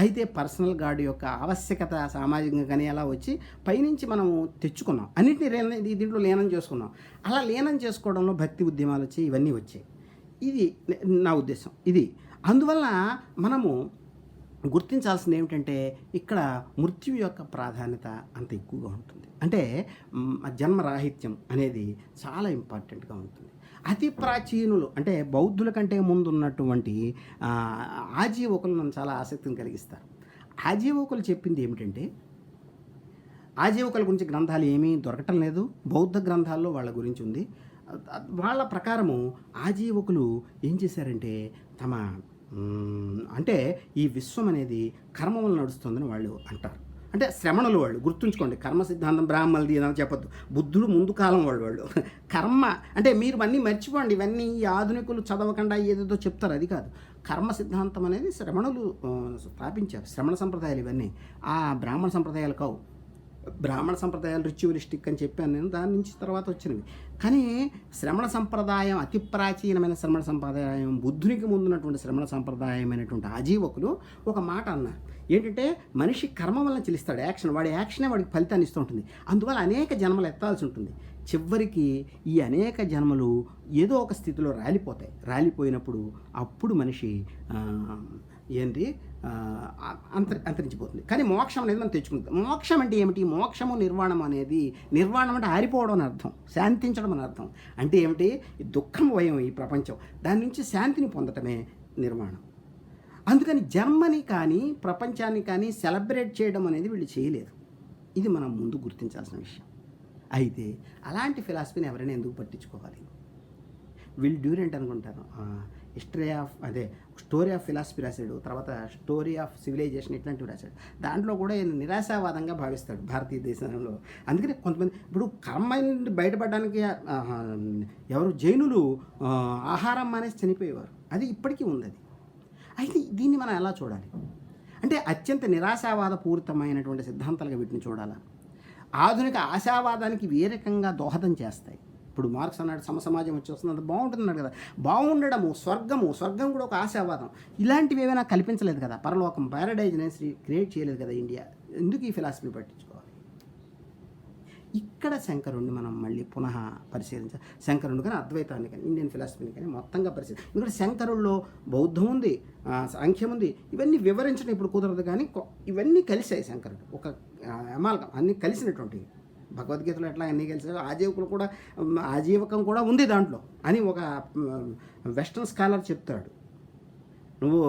Speaker 1: అయితే పర్సనల్ గాడ్ యొక్క ఆవశ్యకత సామాజికంగానే ఎలా వచ్చి పైనుంచి మనము తెచ్చుకున్నాం, అన్నింటినీ దీంట్లో లీనం చేసుకున్నాం. అలా లీనం చేసుకోవడంలో భక్తి ఉద్యమాలు వచ్చాయి, ఇవన్నీ వచ్చాయి. ఇది నా ఉద్దేశం. ఇది అందువల్ల మనము గుర్తించాల్సింది ఏమిటంటే, ఇక్కడ మృత్యు యొక్క ప్రాధాన్యత అంత ఎక్కువగా ఉంటుంది. అంటే జన్మరాహిత్యం అనేది చాలా ఇంపార్టెంట్గా ఉంటుంది. అతి ప్రాచీనులు అంటే బౌద్ధుల కంటే ముందు ఉన్నటువంటి ఆజీవకులు నన్ను చాలా ఆసక్తిని కలిగిస్తారు. ఆజీవకులు చెప్పింది ఏమిటంటే, ఆజీవకుల గురించి గ్రంథాలు ఏమీ దొరకటం లేదు, బౌద్ధ గ్రంథాల్లో వాళ్ళ గురించి ఉంది. వాళ్ళ ప్రకారము ఆజీవకులు ఏం చేశారంటే, అంటే ఈ విశ్వం అనేది కర్మ వల్ల నడుస్తుందని వాళ్ళు అంటారు. అంటే శ్రమణులు వాళ్ళు, గుర్తుంచుకోండి. కర్మ సిద్ధాంతం బ్రాహ్మణులది ఏదైనా చెప్పొద్దు. బుద్ధుడు ముందు కాలం వాళ్ళు కర్మ అంటే మీరు అన్నీ మర్చిపోండి. ఇవన్నీ ఈ ఆధునికులు చదవకుండా ఏదేదో చెప్తారు, అది కాదు. కర్మ సిద్ధాంతం అనేది శ్రమణులు స్థాపించారు. శ్రమణ సంప్రదాయాలు ఇవన్నీ ఆ బ్రాహ్మణ సంప్రదాయాలు కావు. బ్రాహ్మణ సంప్రదాయాలు రిచువలిస్టిక్ అని చెప్పాను నేను, దాని నుంచి తర్వాత వచ్చినవి. కానీ శ్రమణ సంప్రదాయం, అతి ప్రాచీనమైన శ్రమణ సంప్రదాయం, బుద్ధునికి ముందున్నటువంటి శ్రమణ సంప్రదాయమైనటువంటి ఆజీవకులు ఒక మాట అన్నారు. ఏంటంటే, మనిషి కర్మ వల్ల చెల్లిస్తాడు, వాడి యాక్షనే వాడికి ఫలితాన్ని ఇస్తూ ఉంటుంది. అందువల్ల అనేక జన్మలు ఎత్తాల్సి ఉంటుంది. చివరికి ఈ అనేక జన్మలు ఏదో ఒక స్థితిలో రాలిపోయినప్పుడు అప్పుడు మనిషి అంతరించిపోతుంది. కానీ మోక్షం అనేది మనం తెచ్చుకుంటాం. మోక్షం అంటే ఏమిటి? మోక్షము నిర్వాణం అనేది, నిర్వాణం అంటే ఆరిపోవడం అని అర్థం, శాంతించడం అని అర్థం. అంటే ఏమిటి? దుఃఖం భయం ఈ ప్రపంచం, దాని నుంచి శాంతిని పొందటమే నిర్వాణం. అందుకని జన్మని కానీ ప్రపంచాన్ని కానీ సెలబ్రేట్ చేయడం అనేది వీళ్ళు చేయలేదు. ఇది మనం ముందు గుర్తించాల్సిన విషయం. అయితే అలాంటి ఫిలాసఫీని ఎవరైనా ఎందుకు పట్టించుకోవాలి? విల్ డ్యూరెంట్ అనుకుంటాను, స్టోరీ ఆఫ్ ఫిలాసఫీ రాశాడు, తర్వాత స్టోరీ ఆఫ్ సివిలైజేషన్ ఇట్లాంటివి రాశాడు. దాంట్లో కూడా నిరాశావాదంగా భావిస్తాడు భారతీయ దేశంలో. అందుకని కొంతమంది ఇప్పుడు కర్మ బయటపడడానికి ఎవరు జైనులు ఆహారం మానేసి చనిపోయేవారు, అది ఇప్పటికీ ఉంది. అది అయితే దీన్ని మనం ఎలా చూడాలి అంటే, అత్యంత నిరాశావాద పూరితమైనటువంటి సిద్ధాంతాలుగా వీటిని చూడాలా? ఆధునిక ఆశావాదానికి ఏ రకంగా దోహదం చేస్తాయి? ఇప్పుడు మార్క్స్ అన్నాడు సమసమాజం వచ్చి వస్తుంది, అంత బాగుంటుందన్నాడు కదా. బాగుండడము, స్వర్గం కూడా ఒక ఆశావాదం. ఇలాంటివి ఏమైనా కల్పించలేదు కదా, పరలోకం, ప్యారడైజ్ అనేది క్రియేట్ చేయలేదు కదా ఇండియా. ఎందుకు ఈ ఫిలాసఫీని పట్టించుకోవాలి? ఇక్కడ శంకరుణ్ణి మనం మళ్ళీ పునః పరిశీలించాలి. శంకరుడు కానీ అద్వైతాన్ని కానీ ఇండియన్ ఫిలాసఫీని కానీ మొత్తంగా పరిశీలించాలి. ఎందుకంటే శంకరుల్లో బౌద్ధం ఉంది, సాంఖ్యం ఉంది. ఇవన్నీ వివరించడం ఇప్పుడు కుదరదు, కానీ ఇవన్నీ కలిసాయి. శంకరుడు ఒక అమాల్గం, అన్నీ కలిసినటువంటివి. భగవద్గీతలో ఎట్లా అన్నీ కలిసాయో ఆజీవకులు కూడా, ఆజీవకం కూడా ఉంది దాంట్లో అని ఒక వెస్టర్న్ స్కాలర్ చెప్తాడు. నువ్వు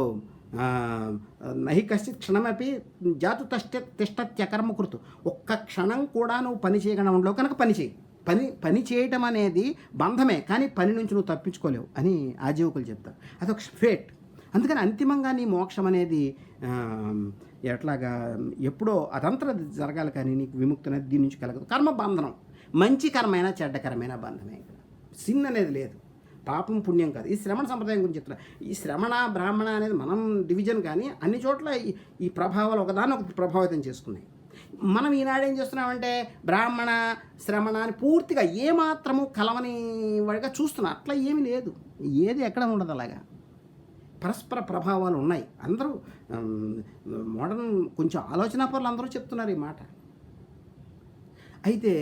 Speaker 1: నహి కశ్చిత్ క్షణమపి జాతు తిష్టత్యకర్మ కృతు, ఒక్క క్షణం కూడా నువ్వు పని చేయకుండా ఉండలేవు కనుక పని చేయి. పని చేయటం అనేది బంధమే, కానీ పని నుంచి నువ్వు తప్పించుకోలేవు అని ఆజీవకులు చెప్తారు. అదొక ఫేట్. అందుకని అంతిమంగా నీ మోక్షం అనేది ఎట్లాగా ఎప్పుడో అదంతా జరగాలి, కానీ నీకు విముక్తి అనేది దీని నుంచి కలగదు. కర్మ బంధనం, మంచి కర్మైనా చెడ్డ కర్మైనా బంధమే. ఇక్కడ సిన్ అనేది లేదు, పాపం పుణ్యం కాదు. ఈ శ్రమణ సంప్రదాయం గురించి చెప్తున్నా. ఈ శ్రమణ బ్రాహ్మణ అనేది మనం డివిజన్, కానీ అన్ని చోట్ల ఈ ప్రభావాలు ఒకదాన్ని ఒకటి ప్రభావితం చేసుకున్నాయి. మనం ఈనాడు ఏం చేస్తున్నామంటే బ్రాహ్మణ శ్రమణ అని పూర్తిగా ఏమాత్రము కలవని వాడిగా చూస్తున్నాం. అట్లా ఏమీ లేదు, ఏది ఎక్కడ ఉండదు. అలాగా పరస్పర ప్రభావాలు ఉన్నాయి. అందరూ మోడర్న్ కొంచెం ఆలోచనా పరులు అందరూ చెప్తున్నారు ఈ మాట. అయితే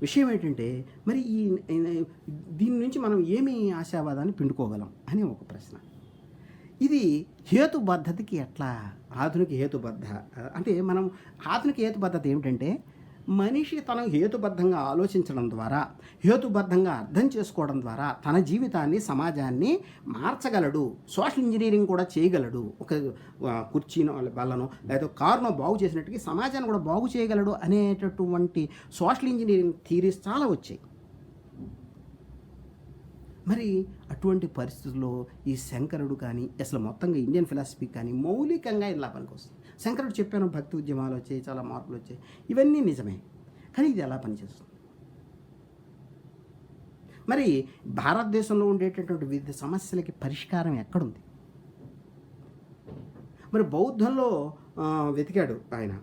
Speaker 1: విషయం ఏంటంటే, మరి దీని నుంచి మనం ఏమి ఆశావాదాన్ని పిండుకోగలం అని ఒక ప్రశ్న. ఇది హేతుబద్ధతకి ఎట్లా ఆధునిక హేతుబద్ధ అంటే, మనం ఆధునిక హేతుబద్ధత ఏమిటంటే, మనిషి తను హేతుబద్ధంగా ఆలోచించడం ద్వారా, హేతుబద్ధంగా అర్థం చేసుకోవడం ద్వారా తన జీవితాన్ని, సమాజాన్ని మార్చగలడు. సోషల్ ఇంజనీరింగ్ కూడా చేయగలడు. ఒక కుర్చీనో బల్లనో లేదా కారునో బాగు చేసినట్టుగా సమాజాన్ని కూడా బాగు చేయగలడు అనేటటువంటి సోషల్ ఇంజనీరింగ్ థియరీస్ చాలా వచ్చాయి. మరి అటువంటి పరిస్థితుల్లో ఈ శంకరుడు కానీ, అసలు మొత్తంగా ఇండియన్ ఫిలాసఫీ కానీ మౌలికంగా ఇలా పనికొస్తుంది. శంకరుడు చెప్పాను, భక్తి ఉద్యమాలు వచ్చాయి, చాలా మార్పులు వచ్చాయి, ఇవన్నీ నిజమే. కానీ ఇది ఎలా పనిచేస్తుంది? మరి భారతదేశంలో ఉండేటటువంటి వివిధ సమస్యలకి పరిష్కారం ఎక్కడుంది? మరి బౌద్ధంలో వెతికాడు ఆయన.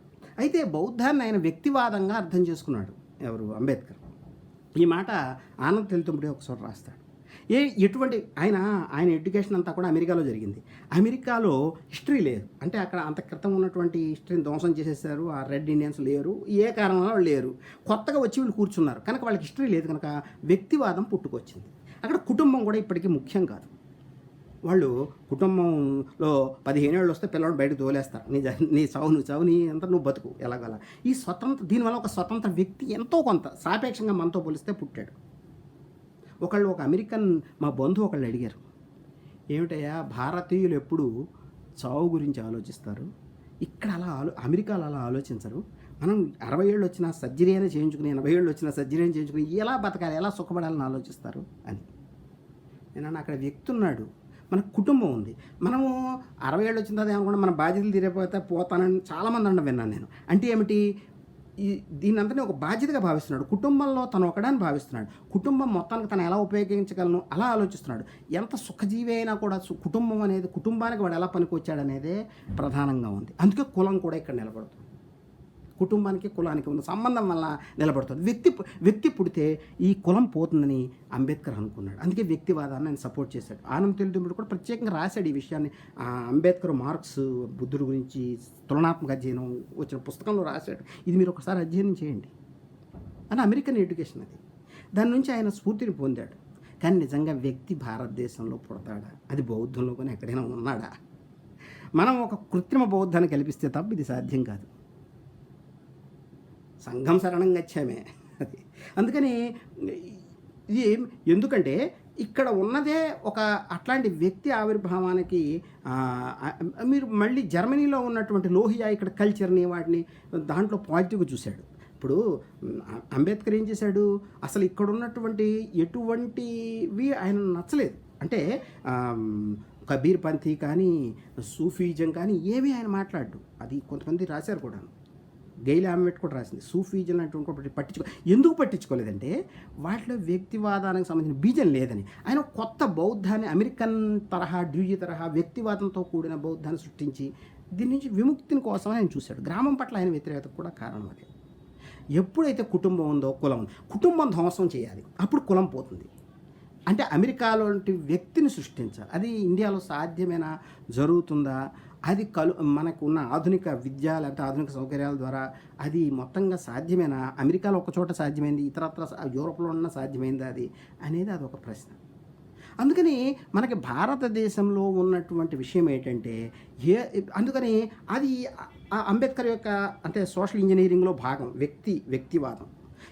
Speaker 1: అయితే బౌద్ధాన్ని ఆయన వ్యక్తివాదంగా అర్థం చేసుకున్నాడు. ఎవరు? అంబేద్కర్. ఈ మాట ఆనంద్ తెలుతుముడి ఒకసారి రాస్తాడు. ఎటువంటి ఆయన ఎడ్యుకేషన్ అంతా కూడా అమెరికాలో జరిగింది. అమెరికాలో హిస్టరీ లేదు, అంటే అక్కడ అంత క్రితం ఉన్నటువంటి హిస్టరీని ధ్వంసం చేసేసారు. ఆ రెడ్ ఇండియన్స్ లేరు, ఏ కారణంలో వాళ్ళు లేరు. కొత్తగా వచ్చి వీళ్ళు కూర్చున్నారు కనుక వాళ్ళకి హిస్టరీ లేదు, కనుక వ్యక్తివాదం పుట్టుకొచ్చింది. అక్కడ కుటుంబం కూడా ఇప్పటికీ ముఖ్యం కాదు. వాళ్ళు కుటుంబంలో 15 ఏళ్ళు వస్తే పిల్లలు బయటకు తోలేస్తారు. నీ చావు నీ అంతా నువ్వు బతుకు ఎలాగలా. ఈ దీనివల్ల ఒక స్వతంత్ర వ్యక్తి ఎంతో కొంత సాపేక్షంగా మనతో పోలిస్తే పుట్టాడు. ఒక అమెరికన్ మా బంధువు ఒకళ్ళు అడిగారు, ఏమిటయ్యా భారతీయులు ఎప్పుడు చావు గురించి ఆలోచిస్తారు, ఇక్కడ అమెరికాలో అలా ఆలోచించరు. మనం 60 ఏళ్ళు వచ్చినా సర్జరీ అయినా చేయించుకుని, 80 ఏళ్ళు వచ్చినా సర్జరీ అయినా చేయించుకుని ఎలా బతకాలి, ఎలా సుఖపడాలని ఆలోచిస్తారు అని. నేను అక్కడ వ్యక్తి ఉన్నాడు, మనకు కుటుంబం ఉంది. మనము 60 ఏళ్ళు వచ్చిన తర్వాత ఏమనుకుంటే మన బాధ్యతలు తీరిపోతే పోతానని చాలామంది అనడం విన్నాను నేను. అంటే ఏమిటి, దీన్నంతనే ఒక బాధ్యతగా భావిస్తున్నాడు. కుటుంబంలో తను ఒకడాన్ని భావిస్తున్నాడు. కుటుంబం మొత్తానికి తను ఎలా ఉపయోగించగలను అలా ఆలోచిస్తున్నాడు. ఎంత సుఖజీవి అయినా కూడా కుటుంబం అనేది, కుటుంబానికి వాడు ఎలా పనికొచ్చాడనేదే ప్రధానంగా ఉంది. అందుకే కులం కూడా ఇక్కడ నిలబడుతుంది. కుటుంబానికి కులానికి ఉన్న సంబంధం వల్ల నిలబడుతుంది. వ్యక్తి పుడితే ఈ కులం పోతుందని అంబేద్కర్ అనుకున్నాడు. అందుకే వ్యక్తివాదాన్ని ఆయన సపోర్ట్ చేశాడు. ఆనంద్ తెలుతుముడి కూడా ప్రత్యేకంగా రాశాడు ఈ విషయాన్ని. అంబేద్కర్ మార్క్స్ బుద్ధుడి గురించి తులనాత్మక అధ్యయనం వచ్చిన పుస్తకంలో రాశాడు. ఇది మీరు ఒకసారి అధ్యయనం చేయండి. అని అమెరికన్ ఎడ్యుకేషన్ అది. దాని నుంచి ఆయన స్ఫూర్తిని పొందాడు. కానీ నిజంగా వ్యక్తి భారతదేశంలో పుడతాడా? అది బౌద్ధంలో కానీ ఎక్కడైనా ఉన్నాడా? మనం ఒక కృత్రిమ బౌద్ధాన్ని కల్పిస్తే తప్ప ఇది సాధ్యం కాదు. సంఘం శరణం గచ్చామే అది. అందుకని ఇది ఎందుకంటే ఇక్కడ ఉన్నదే ఒక అట్లాంటి వ్యక్తి ఆవిర్భావానికి. మీరు మళ్ళీ జర్మనీలో ఉన్నటువంటి లోహియా ఇక్కడ కల్చర్ని వాటిని దాంట్లో పాజిటివ్గా చూశాడు. ఇప్పుడు అంబేద్కర్ ఏం చేశాడు, అసలు ఇక్కడ ఉన్నటువంటి ఎటువంటివి ఆయన నచ్చలేదు. అంటే కబీర్ పంథీ కానీ సూఫీజం కానీ ఏవి ఆయన మాట్లాడు. అది కొంతమంది రాశారు కూడా. గెయిల్ ఆమెట్ కూడా రాసింది. సూఫీజం అటువంటి ఎందుకు పట్టించుకోలేదంటే వాటిలో వ్యక్తివాదానికి సంబంధించిన బీజం లేదని. ఆయన కొత్త బౌద్ధాన్ని, అమెరికన్ తరహా డ్యూజీ తరహా వ్యక్తివాదంతో కూడిన బౌద్ధాన్ని సృష్టించి దీని నుంచి విముక్తిని కోసం ఆయన చూశాడు. గ్రామం పట్ల ఆయన వ్యతిరేకత కూడా కారణం అదే. ఎప్పుడైతే కుటుంబం ఉందో కులం, కుటుంబం ధ్వంసం చేయాలి, అప్పుడు కులం పోతుంది. అంటే అమెరికాలోంటి వ్యక్తిని సృష్టించాలి. అది ఇండియాలో సాధ్యమేనా, జరుగుతుందా అది మనకున్న ఆధునిక విద్య లేకపోతే ఆధునిక సౌకర్యాల ద్వారా అది మొత్తంగా సాధ్యమేనా? అమెరికాలో ఒక చోట సాధ్యమైంది, ఇతరత్ర యూరోప్‌లో ఉన్న సాధ్యమైందా అది? అనేది అదొక ప్రశ్న. అందుకని మనకి భారతదేశంలో ఉన్నటువంటి విషయం ఏంటంటే, ఏ అందుకని అది అంబేద్కర్ యొక్క అంటే సోషల్ ఇంజినీరింగ్‌లో భాగం వ్యక్తివాదం.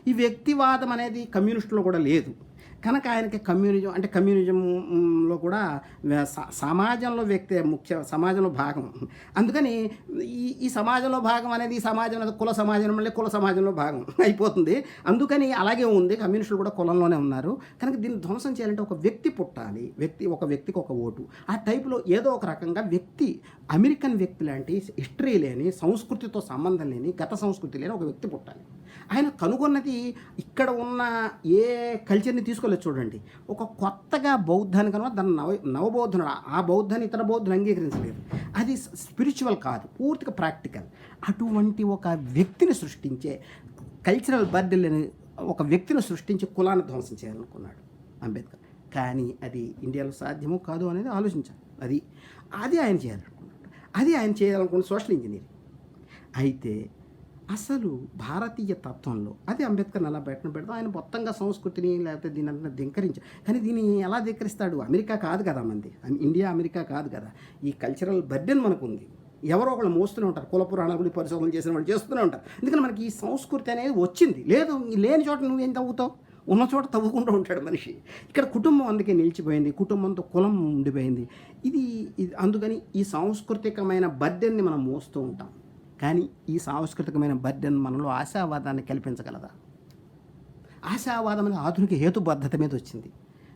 Speaker 1: ఈ వ్యక్తివాదం అనేది కమ్యూనిస్టులో కూడా లేదు. కనుక ఆయనకి కమ్యూనిజం అంటే కమ్యూనిజంలో కూడా సమాజంలో వ్యక్తి సమాజంలో భాగం. అందుకని ఈ సమాజంలో భాగం అనేది ఈ సమాజంలో కుల సమాజం మళ్ళీ కుల సమాజంలో భాగం అయిపోతుంది. అందుకని అలాగే ఉంది. కమ్యూనిస్టులు కూడా కులంలోనే ఉన్నారు. కనుక దీన్ని ధ్వంసం చేయాలంటే ఒక వ్యక్తి పుట్టాలి. ఒక వ్యక్తికి ఒక ఓటు. ఆ టైప్‌లో ఏదో ఒక రకంగా అమెరికన్ వ్యక్తి లాంటి హిస్టరీ లేని, సంస్కృతితో సంబంధం లేని, గత సంస్కృతి లేని ఒక వ్యక్తి పుట్టాలి. ఆయన కనుగొన్నది ఇక్కడ ఉన్న ఏ కల్చర్‌ని తీసుకోలేదు చూడండి. ఒక కొత్తగా బౌద్ధాన్ని కనుక దాన్ని నవబౌద్ధుడు ఆ బౌద్ధాన్ని ఇతర బౌద్ధులు అంగీకరించలేదు. అది స్పిరిచువల్ కాదు, పూర్తిగా ప్రాక్టికల్. అటువంటి ఒక వ్యక్తిని సృష్టించే కల్చరల్ బర్డెన్ ఒక వ్యక్తిని సృష్టించి కులాన్ని ధ్వంసం చేయాలనుకున్నాడు అంబేద్కర్. కానీ అది ఇండియాలో సాధ్యమో కాదు అనేది ఆలోచించాలి. అది ఆయన చేయాలనుకున్నాడు. అది ఆయన చేయాలనుకున్న సోషల్ ఇంజనీరింగ్. అయితే అసలు భారతీయ తత్వంలో అది అంబేద్కర్ని అలా పెడతాం. ఆయన మొత్తంగా సంస్కృతిని లేకపోతే దీని అంతా ధిక్కరించారు. కానీ దీన్ని ఎలా ధిక్కరిస్తాడు? అమెరికా కాదు కదా మంది, ఇండియా అమెరికా కాదు కదా. ఈ కల్చరల్ బర్డెన్ మనకు ఉంది. ఎవరో ఒకళ్ళు మోస్తూనే ఉంటారు. కుల పురాణాల గురించి పరిశోధన చేసిన వాళ్ళు చేస్తూనే ఉంటారు. ఎందుకంటే మనకి ఈ సంస్కృతి అనేది వచ్చింది. లేని చోట నువ్వేం తవ్వుతావు? ఉన్న చోట తవ్వుకుంటూ ఉంటాడు మనిషి. ఇక్కడ కుటుంబం అందుకే నిలిచిపోయింది. కుటుంబంతో కులం ఉండిపోయింది. ఇది అందుకని ఈ సాంస్కృతికమైన బర్డెన్ని మనం మోస్తూ ఉంటాం. కానీ ఈ సాంస్కృతికమైన బర్డెన్ మనలో ఆశావాదాన్ని కల్పించగలదా? ఆశావాదం అనే ఆధునిక హేతుబద్ధత మీద వచ్చింది.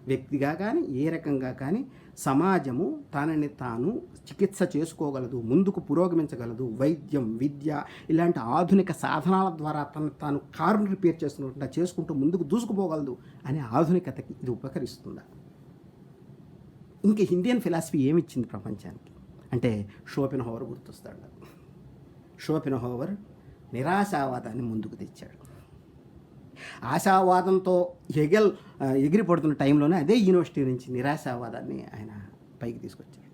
Speaker 1: వ్యక్తిగా కానీ ఏ రకంగా కానీ సమాజము తనని తాను చికిత్స చేసుకోగలదు, ముందుకు పురోగమించగలదు. వైద్యం, విద్య ఇలాంటి ఆధునిక సాధనాల ద్వారా తాను కారును రిపేర్ చేసుకుంటూ ముందుకు దూసుకుపోగలదు అనే ఆధునికతకి ఇది ఉపకరిస్తుందా? ఇంక ఇండియన్ ఫిలాసఫీ ఏమిచ్చింది ప్రపంచానికి అంటే షోపెన్హౌవర్ గుర్తొస్తాడు. షోపెన్హౌవర్ నిరాశావాదాన్ని ముందుకు తెచ్చాడు. ఆశావాదంతో ఎగిరి పడుతున్న టైంలోనే అదే యూనివర్సిటీ నుంచి నిరాశావాదాన్ని ఆయన పైకి తీసుకొచ్చాడు.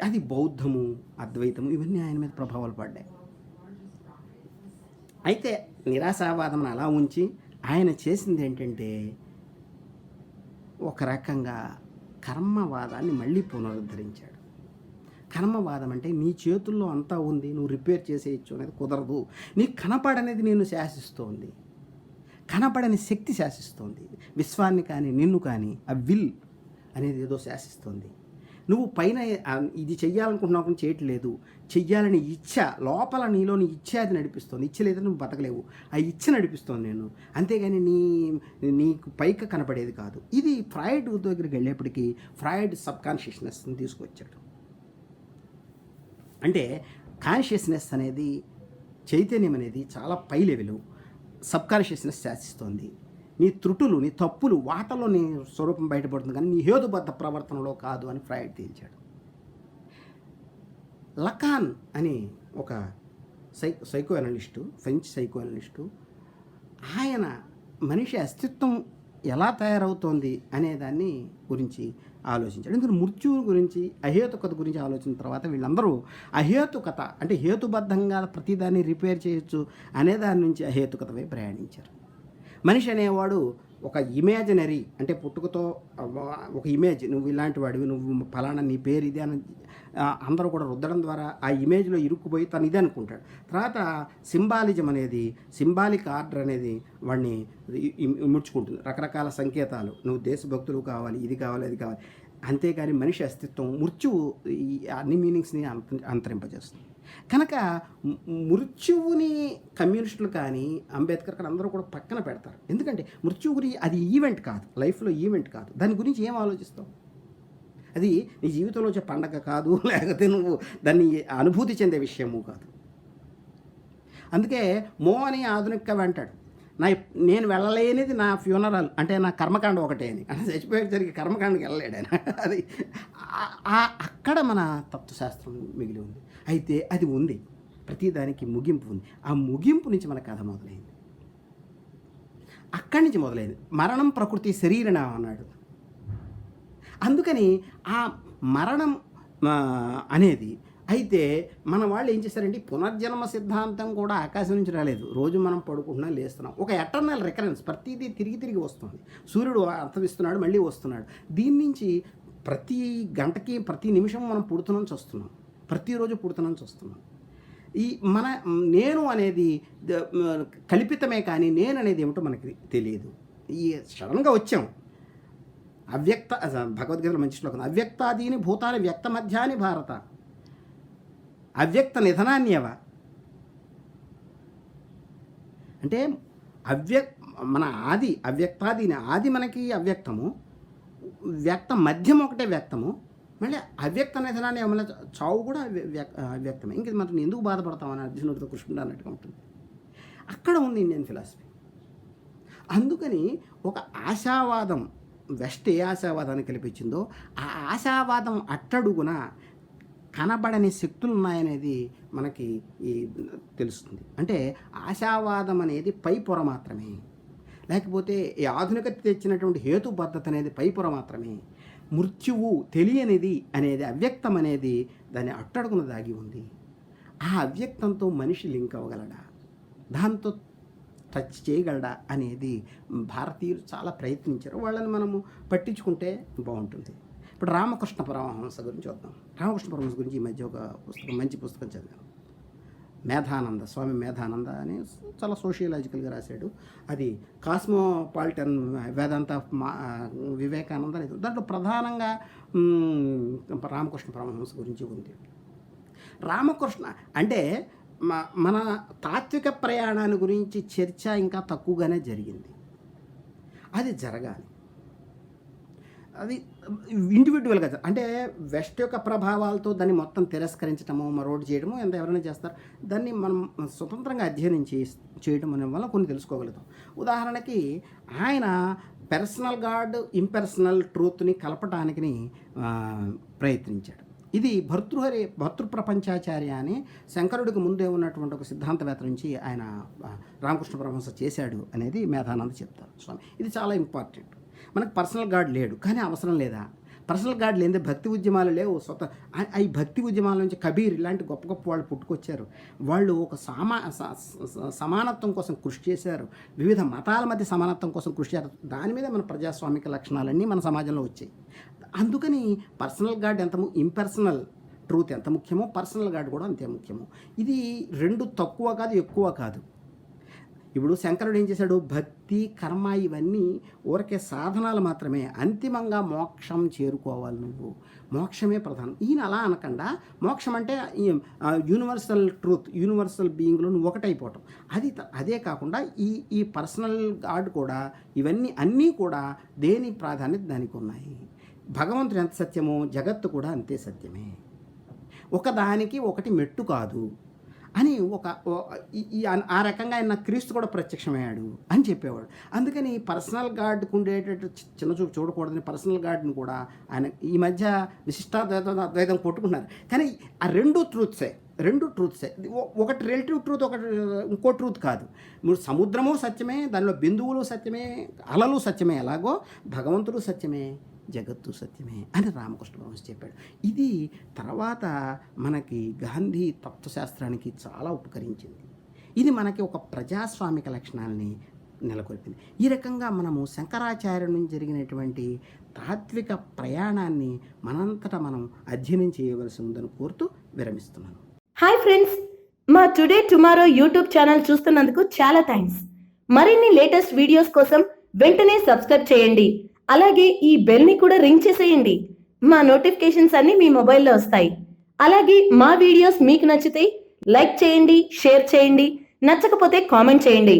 Speaker 1: అది బౌద్ధము, అద్వైతము ఇవన్నీ ఆయన మీద ప్రభావాలు పడ్డాయి. అయితే నిరాశావాదం అలా ఉంచి ఆయన చేసింది ఏంటంటే ఒక రకంగా కర్మవాదాన్ని మళ్ళీ పునరుద్ధరించాడు. కర్మవాదం అంటే నీ చేతుల్లో అంతా ఉంది, నువ్వు రిపేర్ చేసేయచ్చు అనేది కుదరదు. నీకు కనపడనేది నిన్ను శాసిస్తోంది, కనపడని శక్తి శాసిస్తోంది. విశ్వాన్ని కానీ నిన్ను కానీ ఆ విల్ అనేది ఏదో శాసిస్తోంది. నువ్వు పైన ఇది చెయ్యాలనుకుంటున్నావు చేయట్లేదు, చెయ్యాలని ఇచ్చ లోపల నీలోని ఇచ్చ అది నడిపిస్తుంది. ఇచ్చ లేదని నువ్వు బతకలేవు, ఆ ఇచ్చ నడిపిస్తుంది నేను, అంతేగాని నీకు పైకి కనపడేది కాదు. ఇది ఫ్రాయిడ్ దగ్గరికి వెళ్ళేప్పటికీ ఫ్రాయిడ్ సబ్ కాన్షియస్నెస్ని తీసుకొచ్చాడు. అంటే కాన్షియస్నెస్ అనేది, చైతన్యం అనేది చాలా పై లెవెలు. సబ్ కాన్షియస్నెస్ శాసిస్తోంది. నీ త్రుటులు, నీ తప్పులు వాటలో నీ స్వరూపం బయటపడుతుంది, కానీ నీ హేతుబద్ధ ప్రవర్తనలో కాదు అని ఫ్రాయిడ్ తేల్చాడు. లకాన్ అని ఒక psycho analyst, French psycho analyst, ఆయన మనిషి అస్తిత్వం ఎలా తయారవుతోంది అనే దాన్ని గురించి ఆలోచించాడు. ఎందుకంటే మృత్యువు గురించి, అహేతుకత గురించి ఆలోచించిన తర్వాత వీళ్ళందరూ అహేతుకత అంటే హేతుబద్ధంగా ప్రతిదాన్ని రిపేర్ చేయొచ్చు అనే దాని నుంచి అహేతుకతపై ప్రయాణించారు. మనిషి అనేవాడు ఒక ఇమేజినరీ అంటే పుట్టుకతో ఒక ఇమేజ్, నువ్వు ఇలాంటి వాడివి, నువ్వు ఫలానా నీ పేరు ఇదే అని అందరూ కూడా రుద్దడం ద్వారా ఆ ఇమేజ్లో ఇరుక్కుపోయి తను ఇదే అనుకుంటాడు. తర్వాత సింబాలిజం అనేది, సింబాలిక్ ఆర్డర్ అనేది వాడిని ముడుచుకుంటుంది. రకరకాల సంకేతాలు, నువ్వు దేశభక్తులు కావాలి, ఇది కావాలి, అది కావాలి. అంతేగాని మనిషి అస్తిత్వం మృత్యువు ఈ అన్ని మీనింగ్స్ని అంతరింపజేస్తుంది. కనుక మృత్యువుని కమ్యూనిస్టులు కానీ అంబేద్కర్ కానీ అందరూ కూడా పక్కన పెడతారు. ఎందుకంటే మృత్యువు గురించి అది ఈవెంట్ కాదు, లైఫ్లో ఈవెంట్ కాదు. దాని గురించి ఏం ఆలోచిస్తావు? అది నీ జీవితంలో వచ్చే పండగ కాదు, లేకపోతే నువ్వు దాన్ని అనుభూతి చెందే విషయము కాదు. అందుకే మో అని ఆధునిక కవి అంటాడు, నేను వెళ్ళలేనిది నా ఫ్యూనరల్ అంటే నా కర్మకాండ ఒకటే అని. అంటే చచ్చిపోయేకి జరిగే కర్మకాండకి వెళ్ళలేడు ఆయన. అది అక్కడ మన తత్వశాస్త్రం మిగిలి ఉంది. అయితే అది ఉంది, ప్రతిదానికి ముగింపు ఉంది. ఆ ముగింపు నుంచి మన కథ మొదలైంది, అక్కడి నుంచి మొదలైంది. మరణం ప్రకృతి శరీరణ అన్నాడు. అందుకని ఆ మరణం అనేది. అయితే మన వాళ్ళు ఏం చేశారంటే పునర్జన్మ సిద్ధాంతం కూడా ఆకాశం నుంచి రాలేదు. రోజు మనం పడుకుంటున్నాం, లేస్తున్నాం. ఒక ఎటర్నల్ రికరెన్స్, ప్రతిదీ తిరిగి తిరిగి వస్తుంది. సూర్యుడు అస్తమిస్తున్నాడు, మళ్ళీ వస్తున్నాడు. దీని నుంచి ప్రతి గంటకి ప్రతి నిమిషం మనం పుడుతున్నాం, చస్తున్నాం. ప్రతిరోజు పుడుతున్నాం, చస్తున్నాం. ఈ మన నేను అనేది కల్పితమే, కానీ నేను అనేది ఏమిటో మనకి తెలియదు. ఈ సడన్గా వచ్చాం. అవ్యక్త భగవద్గీతలో మంచి శ్లోకం, అవ్యక్తాదీని భూతాన్ని వ్యక్త మధ్యాని భారత, అవ్యక్త నిధనాన్యవ. అంటే మన ఆది అవ్యక్తాదీని, ఆది మనకి అవ్యక్తము, వ్యక్తం మధ్యం ఒకటే వ్యక్తము, మళ్ళీ అవ్యక్త నిధనాన్ని మళ్ళీ చావు కూడా అవ్యక్తమే. ఇంక మనం ఎందుకు బాధపడతామని అర్జునుడితో కృష్ణుడు అన్నట్టుగా ఉంటుంది. అక్కడ ఉంది ఇండియన్ ఫిలాసఫీ. అందుకని ఒక ఆశావాదం, వెస్ట్ ఏ ఆశావాదాన్ని కల్పించిందో ఆ ఆశావాదం అట్టడుగున కనబడని శక్తులు ఉన్నాయనేది మనకి తెలుస్తుంది. అంటే ఆశావాదం అనేది పై పొర మాత్రమే, లేకపోతే ఈ ఆధునికత తెచ్చినటువంటి హేతుబద్ధత అనేది పై పొర మాత్రమే. మృత్యువు తెలియనిది అనేది, అవ్యక్తం అనేది దాన్ని అట్టడుగున దాగి ఉంది. ఆ అవ్యక్తంతో మనిషి లింక్ అవ్వగలడా, దాంతో టచ్ చేయగలడా అనేది భారతీయులు చాలా ప్రయత్నించారు. వాళ్ళని మనము పట్టించుకుంటే బాగుంటుంది. ఇప్పుడు రామకృష్ణ పరమహంస గురించి వద్దాం. రామకృష్ణ పరమహంస గురించి ఈ మధ్య ఒక పుస్తకం, మంచి పుస్తకం చదివాను. మేధానంద, స్వామి మేధానంద అని చాలా సోషియలాజికల్గా రాశాడు. అది కాస్మోపాలిటన్ వేదాంత వివేకానంద అనేది. దాంట్లో ప్రధానంగా రామకృష్ణ పరమహంస గురించి ఉంది. రామకృష్ణ అంటే మన తాత్విక ప్రయాణాన్ని గురించి చర్చ ఇంకా తక్కువగానే జరిగింది. అది జరగాలి. అది ఇండివిజువల్గా, అంటే వెస్ట్ యొక్క ప్రభావాలతో దాన్ని మొత్తం తిరస్కరించడము, మరోటి చేయడము ఎంత ఎవరైనా చేస్తారు. దాన్ని మనం స్వతంత్రంగా అధ్యయనం చేయడం అనే వల్ల కొన్ని తెలుసుకోగలుగుతాం. ఉదాహరణకి ఆయన పర్సనల్ గాడ్, ఇంపర్సనల్ ట్రూత్ని కలపటానికి ప్రయత్నించాడు. ఇది భర్తృప్రపంచాచార్య అని శంకరుడికి ముందే ఉన్నటువంటి ఒక సిద్ధాంతవేత్త నుంచి ఆయన రామకృష్ణ పరమహంస చేశాడు అనేది మేధానంద చెప్తారు స్వామి. ఇది చాలా ఇంపార్టెంట్. మనకు పర్సనల్ గాడ్ లేడు, కానీ అవసరం లేదా? పర్సనల్ గాడ్ లేదే భక్తి ఉద్యమాలు లేవు. ఈ భక్తి ఉద్యమాల నుంచి కబీర్ ఇలాంటి గొప్ప గొప్ప వాళ్ళు పుట్టుకొచ్చారు. వాళ్ళు ఒక సమానత్వం కోసం కృషి చేశారు. వివిధ మతాల మధ్య సమానత్వం కోసం కృషి చేశారు. దాని మీద మన ప్రజాస్వామిక లక్షణాలన్నీ మన సమాజంలో వచ్చాయి. అందుకని పర్సనల్ గాడ్ ఎంత, ఇంపర్సనల్ ట్రూత్ ఎంత ముఖ్యమో పర్సనల్ గాడ్ కూడా అంతే ముఖ్యము. ఇది రెండు తక్కువ కాదు, ఎక్కువ కాదు. ఇప్పుడు శంకరుడు ఏం చేశాడు? భక్తి, కర్మ ఇవన్నీ ఊరికే సాధనాలు మాత్రమే. అంతిమంగా మోక్షం చేరుకోవాలి నువ్వు, మోక్షమే ప్రధానం. ఈయన అలా అనకుండా మోక్షం అంటే యూనివర్సల్ ట్రూత్, యూనివర్సల్ బీయింగ్లో నువ్వు ఒకటైపోవటం. అదే కాకుండా ఈ పర్సనల్ గాడ్ కూడా, ఇవన్నీ అన్నీ కూడా దేని ప్రాధాన్యత దానికి ఉన్నాయి. భగవంతుడు ఎంత సత్యమో జగత్తు కూడా అంతే సత్యమే. ఒకదానికి ఒకటి మెట్టు కాదు అని ఆ రకంగా ఆయన క్రీస్తు కూడా ప్రత్యక్షమయ్యాడు అని చెప్పేవాడు. అందుకని పర్సనల్ గాడ్కు ఉండేటట్టు చిన్న చూపు చూడకూడదని పర్సనల్ గాడ్ని కూడా ఆయన ఈ మధ్య విశిష్టాద్వైతం కొట్టుకున్నారు. కానీ ఆ రెండు ట్రూత్సే. ఒకటి రిలేటివ్ ట్రూత్, ఒకటి ఇంకో ట్రూత్ కాదు. మీరు సముద్రము సత్యమే, దానిలో బిందువులు సత్యమే, అలలు సత్యమే, ఎలాగో భగవంతుడు సత్యమే, జగత్తు సత్యమే అని రామకృష్ణ పరమహంస చెప్పాడు. ఇది తర్వాత మనకి గాంధీ తత్వశాస్త్రానికి చాలా ఉపకరించింది. ఇది మనకి ఒక ప్రజాస్వామిక లక్షణాలని నెలకొల్పింది. ఈ రకంగా మనము శంకరాచార్య నుంచి జరిగినటువంటి తాత్విక ప్రయాణాన్ని మనంతటా మనం అధ్యయనం చేయవలసి ఉందని కోరుతూ విరమిస్తున్నాను.
Speaker 2: హాయ్ ఫ్రెండ్స్, మా టుడే టుమారో యూట్యూబ్ ఛానల్ చూస్తున్నందుకు చాలా థ్యాంక్స్. మరిన్ని లేటెస్ట్ వీడియోస్ కోసం వెంటనే సబ్స్క్రైబ్ చేయండి. అలాగే ఈ బెల్ని కూడా రింగ్ చేసేయండి. మా నోటిఫికేషన్స్ అన్ని మీ మొబైల్లో వస్తాయి. అలాగే మా వీడియోస్ మీకు నచ్చితే లైక్ చేయండి, షేర్ చేయండి, నచ్చకపోతే కామెంట్ చేయండి.